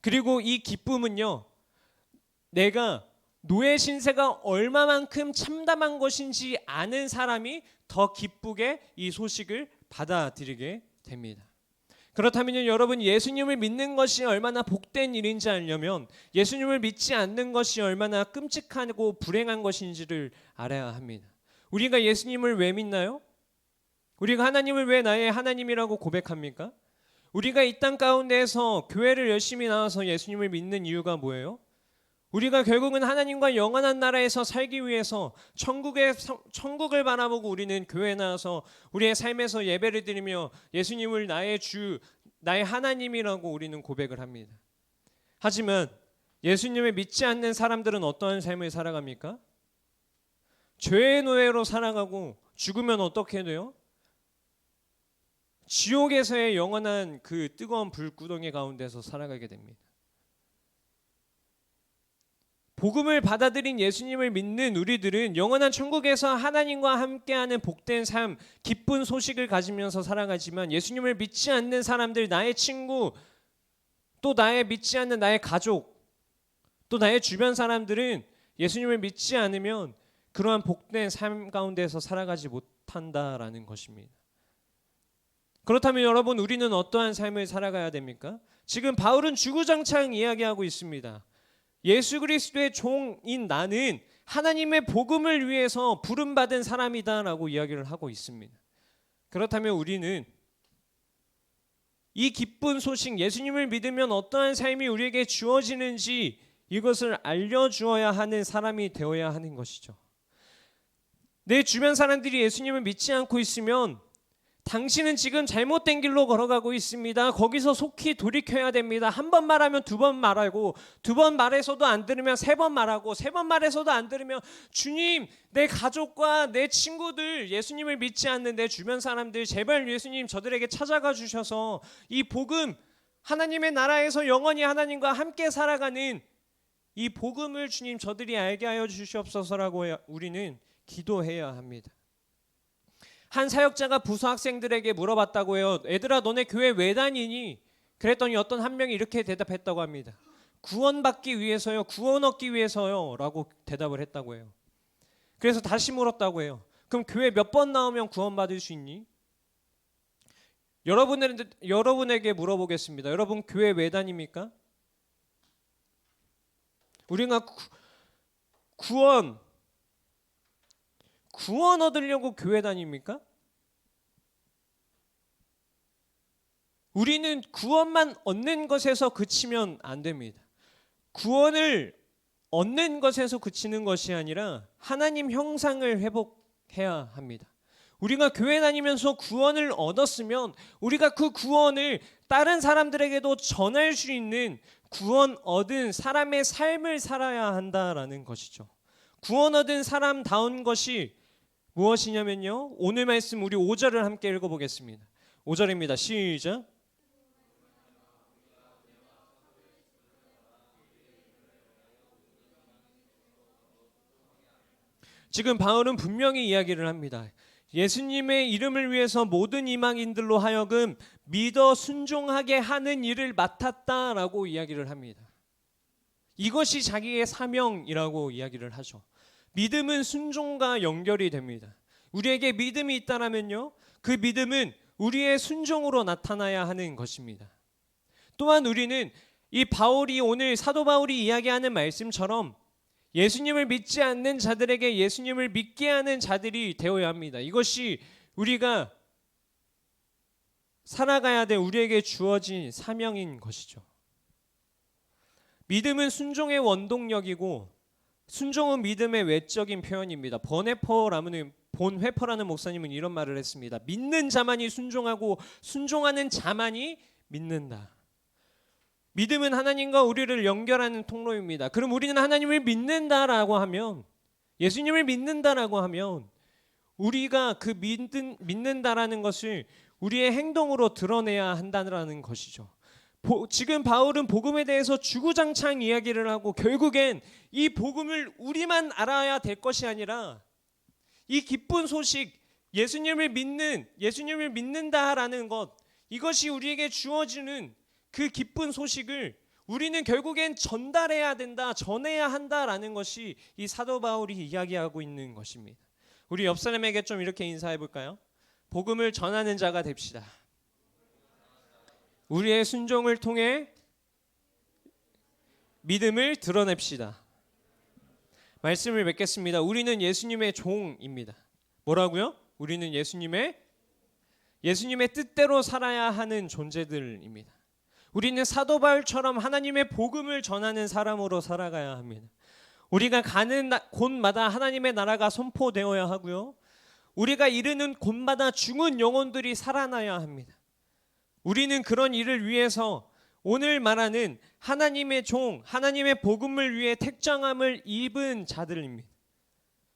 그리고 이 기쁨은요, 내가 노예 신세가 얼마만큼 참담한 것인지 아는 사람이 더 기쁘게 이 소식을 받아들이게 됩니다. 그렇다면 여러분, 예수님을 믿는 것이 얼마나 복된 일인지 알려면 예수님을 믿지 않는 것이 얼마나 끔찍하고 불행한 것인지를 알아야 합니다. 우리가 예수님을 왜 믿나요? 우리가 하나님을 왜 나의 하나님이라고 고백합니까? 우리가 이 땅 가운데에서 교회를 열심히 나와서 예수님을 믿는 이유가 뭐예요? 우리가 결국은 하나님과 영원한 나라에서 살기 위해서 천국을 바라보고 우리는 교회에 나와서 우리의 삶에서 예배를 드리며 예수님을 나의 주, 나의 하나님이라고 우리는 고백을 합니다. 하지만 예수님을 믿지 않는 사람들은 어떠한 삶을 살아갑니까? 죄의 노예로 살아가고 죽으면 어떻게 돼요? 지옥에서의 영원한 그 뜨거운 불구덩이 가운데서 살아가게 됩니다. 복음을 받아들인 예수님을 믿는 우리들은 영원한 천국에서 하나님과 함께하는 복된 삶, 기쁜 소식을 가지면서 살아가지만 예수님을 믿지 않는 사람들, 나의 친구, 또 믿지 않는 나의 가족, 또 나의 주변 사람들은 예수님을 믿지 않으면 그러한 복된 삶 가운데서 살아가지 못한다라는 것입니다. 그렇다면 여러분, 우리는 어떠한 삶을 살아가야 됩니까? 지금 바울은 주구장창 이야기하고 있습니다. 예수 그리스도의 종인 나는 하나님의 복음을 위해서 부름받은 사람이다라고 이야기를 하고 있습니다. 그렇다면 우리는 이 기쁜 소식, 예수님을 믿으면 어떠한 삶이 우리에게 주어지는지 이것을 알려주어야 하는 사람이 되어야 하는 것이죠. 내 주변 사람들이 예수님을 믿지 않고 있으면 당신은 지금 잘못된 길로 걸어가고 있습니다. 거기서 속히 돌이켜야 됩니다. 한 번 말하면 두 번 말하고, 두 번 말해서도 안 들으면 세 번 말하고, 세 번 말해서도 안 들으면 주님, 내 가족과 내 친구들, 예수님을 믿지 않는 내 주변 사람들, 제발 예수님 저들에게 찾아가 주셔서 이 복음, 하나님의 나라에서 영원히 하나님과 함께 살아가는 이 복음을 주님 저들이 알게 하여 주시옵소서라고 우리는 기도해야 합니다. 한 사역자가 부서 학생들에게 물어봤다고 해요. 애들아, 너네 교회 왜 다니니? 그랬더니 어떤 한 명이 이렇게 대답했다고 합니다. 구원받기 위해서요, 구원 얻기 위해서요 라고 대답을 했다고 해요. 그래서 다시 물었다고 해요. 그럼 교회 몇 번 나오면 구원받을 수 있니? 여러분에게 물어보겠습니다. 여러분 교회 왜 다닙니까? 우리가 구원 얻으려고 교회 다닙니까? 우리는 구원만 얻는 것에서 그치면 안 됩니다. 구원을 얻는 것에서 그치는 것이 아니라 하나님 형상을 회복해야 합니다. 우리가 교회 다니면서 구원을 얻었으면 우리가 그 구원을 다른 사람들에게도 전할 수 있는 구원 얻은 사람의 삶을 살아야 한다라는 것이죠. 구원 얻은 사람다운 것이 무엇이냐면요. 오늘 말씀 우리 5절을 함께 읽어보겠습니다. 5절입니다. 시작. 지금 바울은 분명히 이야기를 합니다. 예수님의 이름을 위해서 모든 이방인들로 하여금 믿어 순종하게 하는 일을 맡았다라고 이야기를 합니다. 이것이 자기의 사명이라고 이야기를 하죠. 믿음은 순종과 연결이 됩니다. 우리에게 믿음이 있다면요, 그 믿음은 우리의 순종으로 나타나야 하는 것입니다. 또한 우리는 이 바울이 오늘 사도 바울이 이야기하는 말씀처럼 예수님을 믿지 않는 자들에게 예수님을 믿게 하는 자들이 되어야 합니다. 이것이 우리가 살아가야 될 우리에게 주어진 사명인 것이죠. 믿음은 순종의 원동력이고 순종은 믿음의 외적인 표현입니다. 본회퍼라는 목사님은 이런 말을 했습니다. 믿는 자만이 순종하고 순종하는 자만이 믿는다. 믿음은 하나님과 우리를 연결하는 통로입니다. 그럼 우리는 하나님을 믿는다라고 하면, 예수님을 믿는다라고 하면 우리가 그 믿는다라는 것을 우리의 행동으로 드러내야 한다는 것이죠. 지금 바울은 복음에 대해서 주구장창 이야기를 하고 결국엔 이 복음을 우리만 알아야 될 것이 아니라 이 기쁜 소식, 예수님을 믿는다라는 것, 이것이 우리에게 주어지는 그 기쁜 소식을 우리는 결국엔 전달해야 된다, 전해야 한다라는 것이 이 사도 바울이 이야기하고 있는 것입니다. 우리 옆 사람에게 좀 이렇게 인사해 볼까요? 복음을 전하는 자가 됩시다. 우리의 순종을 통해 믿음을 드러냅시다. 말씀을 맺겠습니다. 우리는 예수님의 종입니다. 뭐라고요? 우리는 예수님의 뜻대로 살아야 하는 존재들입니다. 우리는 사도 바울처럼 하나님의 복음을 전하는 사람으로 살아가야 합니다. 우리가 가는 곳마다 하나님의 나라가 선포되어야 하고요. 우리가 이르는 곳마다 죽은 영혼들이 살아나야 합니다. 우리는 그런 일을 위해서 오늘 말하는 하나님의 종, 하나님의 복음을 위해 택정함을 입은 자들입니다.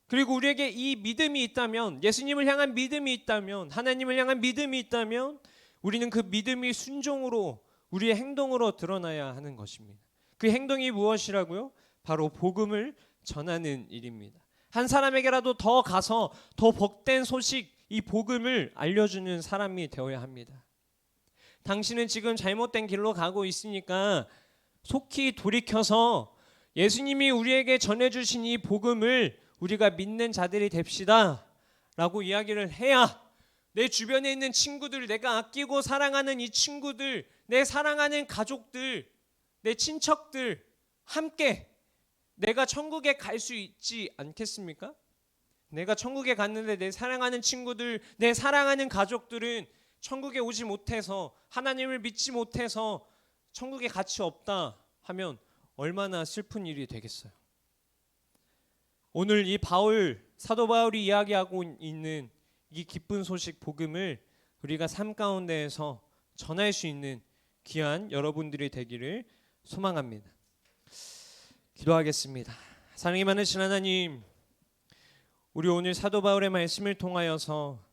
그리고 우리에게 이 믿음이 있다면, 예수님을 향한 믿음이 있다면, 하나님을 향한 믿음이 있다면 우리는 그 믿음이 순종으로 우리의 행동으로 드러나야 하는 것입니다. 그 행동이 무엇이라고요? 바로 복음을 전하는 일입니다. 한 사람에게라도 더 가서 더 복된 소식, 이 복음을 알려주는 사람이 되어야 합니다. 당신은 지금 잘못된 길로 가고 있으니까 속히 돌이켜서 예수님이 우리에게 전해주신 이 복음을 우리가 믿는 자들이 됩시다 라고 이야기를 해야 내 주변에 있는 친구들, 내가 아끼고 사랑하는 이 친구들, 내 사랑하는 가족들, 내 친척들 함께 내가 천국에 갈 수 있지 않겠습니까? 내가 천국에 갔는데 내 사랑하는 친구들, 내 사랑하는 가족들은 천국에 오지 못해서, 하나님을 믿지 못해서 천국에 가치 없다 하면 얼마나 슬픈 일이 되겠어요. 오늘 이 사도 바울이 이야기하고 있는 이 기쁜 소식 복음을 우리가 삶 가운데에서 전할 수 있는 귀한 여러분들이 되기를 소망합니다. 기도하겠습니다. 사랑이 많으신 하나님, 우리 오늘 사도 바울의 말씀을 통하여서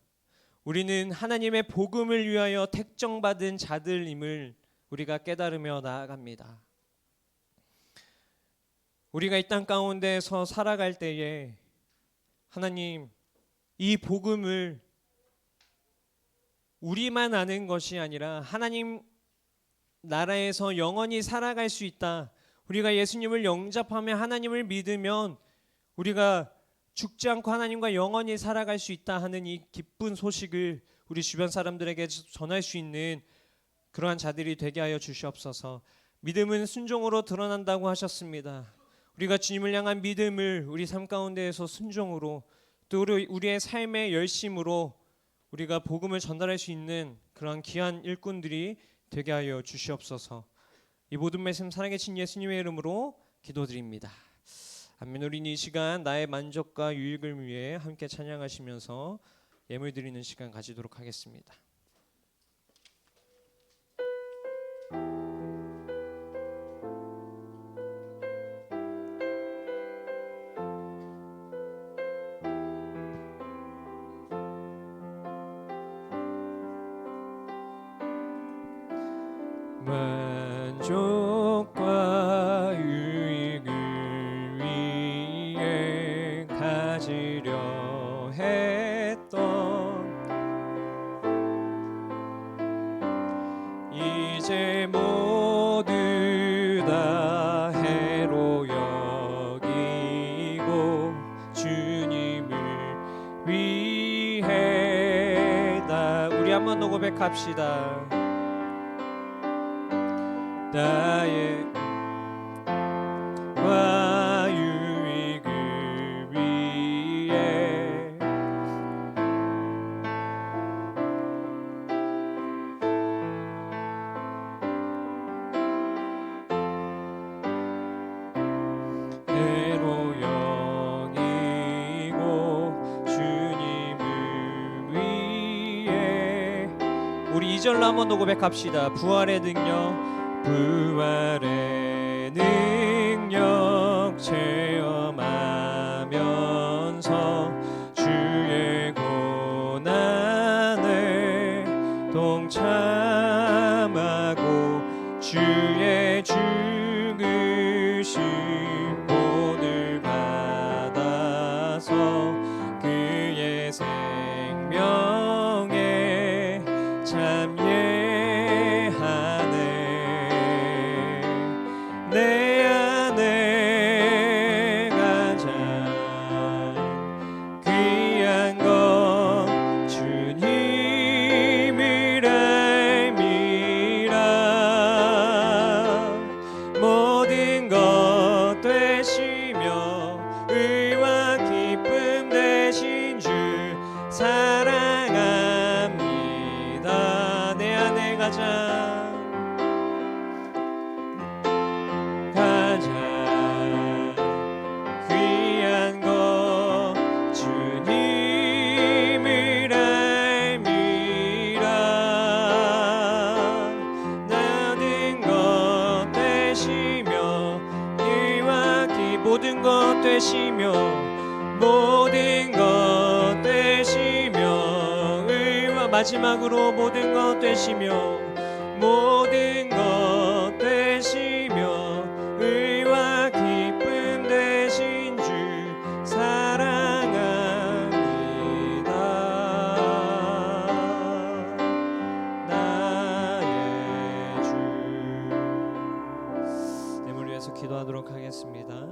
우리는 하나님의 복음을 위하여 택정받은 자들임을 우리가 깨달으며 나아갑니다. 우리가 이 땅 가운데서 살아갈 때에 하나님, 이 복음을 우리만 아는 것이 아니라 하나님 나라에서 영원히 살아갈 수 있다. 우리가 예수님을 영접하며 하나님을 믿으면 우리가 죽지 않고 하나님과 영원히 살아갈 수 있다 하는 이 기쁜 소식을 우리 주변 사람들에게 전할 수 있는 그러한 자들이 되게 하여 주시옵소서. 믿음은 순종으로 드러난다고 하셨습니다. 우리가 주님을 향한 믿음을 우리 삶 가운데에서 순종으로, 또 우리의 삶의 열심으로 우리가 복음을 전달할 수 있는 그러한 귀한 일꾼들이 되게 하여 주시옵소서. 이 모든 말씀 살아계신 예수님의 이름으로 기도드립니다. 아멘. 우리는 이 시간 나의 만족과 유익을 위해 함께 찬양하시면서 예물 드리는 시간 가지도록 하겠습니다. 만족과 유익을 위해 가지려 했던 이제 모두 다 해로 여기고 주님을 위해 우리 한 번 더 고백합시다. 나의 과 유익을 위해 해로 여기고 주님을 위해 우리 2절로 한 번 더 고백합시다. 부활의 능력 부활의 능력 체험하면서 주의 고난에 동참하고 주의 죽으신 본을 받아서 그의 생명에 참여하네. 내 안에 가장 귀한 건 주님을 알미라. 모든 것 되시며 의와 기쁨 되신 주 사랑합니다. 내 안에 가장 귀한 것 주님을 알미라. 모든 것 되시며 의와 모든 것 되시며 모든 것 되시며 의와 마지막으로 모든 것 되시며 모든 것 되시며 의와 기쁨 되신 주 사랑합니다. 나의 주. 뇌물 위해서 기도하도록 하겠습니다.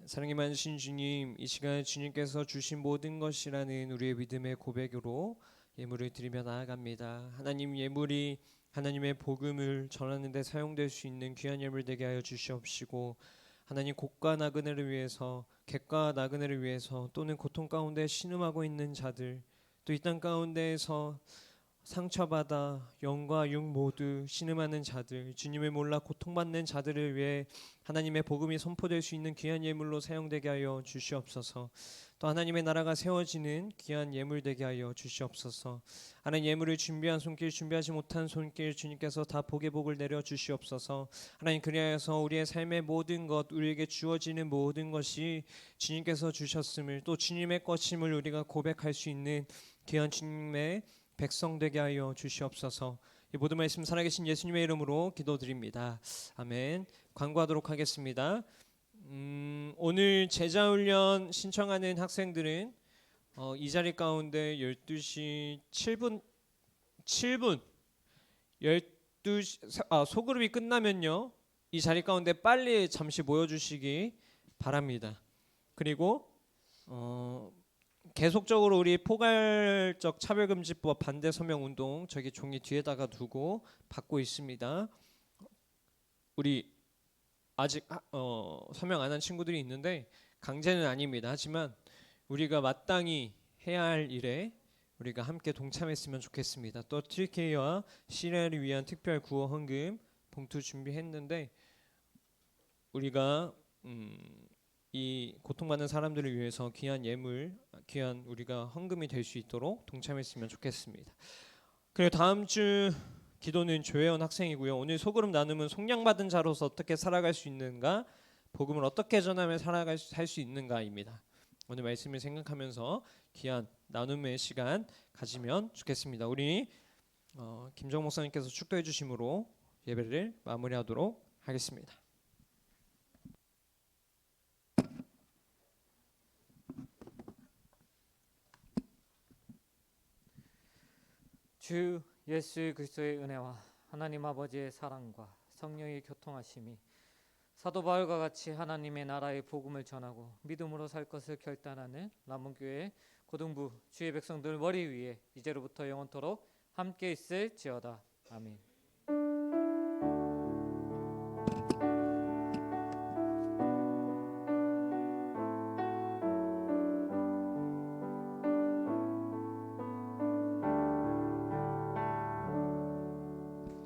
사랑이 많으신 주님, 이 시간 주님께서 주신 모든 것이라는 우리의 믿음의 고백으로 예물을 드리며 나아갑니다. 하나님, 예물이 하나님의 복음을 전하는 데 사용될 수 있는 귀한 예물 되게 하여 주시옵시고, 하나님, 곡과 나그네를 위해서, 객과 나그네를 위해서, 또는 고통 가운데 신음하고 있는 자들, 또 이 땅 가운데에서 상처받아 영과 육 모두 신음하는 자들, 주님을 몰라 고통받는 자들을 위해 하나님의 복음이 선포될 수 있는 귀한 예물로 사용되게 하여 주시옵소서. 또 하나님의 나라가 세워지는 귀한 예물 되게 하여 주시옵소서. 하나님, 예물을 준비한 손길, 준비하지 못한 손길 주님께서 다 복의 복을 내려 주시옵소서. 하나님, 그리하여서 우리의 삶의 모든 것, 우리에게 주어지는 모든 것이 주님께서 주셨음을, 또 주님의 것임을 우리가 고백할 수 있는 귀한 주님의 백성 되게 하여 주시옵소서. 이 모든 말씀 살아계신 예수님의 이름으로 기도드립니다. 아멘. 광고하도록 하겠습니다. 오늘 제자훈련 신청하는 학생들은 이 자리 가운데 12시 7분 12시 소그룹이 끝나면요, 이 자리 가운데 빨리 잠시 모여주시기 바랍니다. 그리고 계속적으로 우리 포괄적 차별금지법 반대 서명 운동 저기 종이 뒤에다가 두고 받고 있습니다. 우리 아직 서명 안 한 친구들이 있는데 강제는 아닙니다. 하지만 우리가 마땅히 해야 할 일에 우리가 함께 동참했으면 좋겠습니다. 또 튀르키예와 시리아를 위한 특별 구호 헌금 봉투 준비했는데 우리가 이 고통받는 사람들을 위해서 귀한 예물, 귀한 우리가 헌금이 될 수 있도록 동참했으면 좋겠습니다. 그리고 다음 주 기도는 조혜원 학생이고요. 오늘 소그룹 나눔은 속량받은 자로서 어떻게 살아갈 수 있는가, 복음을 어떻게 전하며 살 수 있는가입니다. 오늘 말씀을 생각하면서 귀한 나눔의 시간 가지면 좋겠습니다. 우리 김정 목사님께서 축도해 주심으로 예배를 마무리하도록 하겠습니다. 주 예수 그리스도의 은혜와 하나님 아버지의 사랑과 성령의 교통하심이 사도 바울과 같이 하나님의 나라의 복음을 전하고 믿음으로 살 것을 결단하는 남문교회 고등부 주의 백성들 머리 위에 이제로부터 영원토록 함께 있을지어다. 아멘.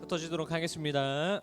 흩어지도록 하겠습니다.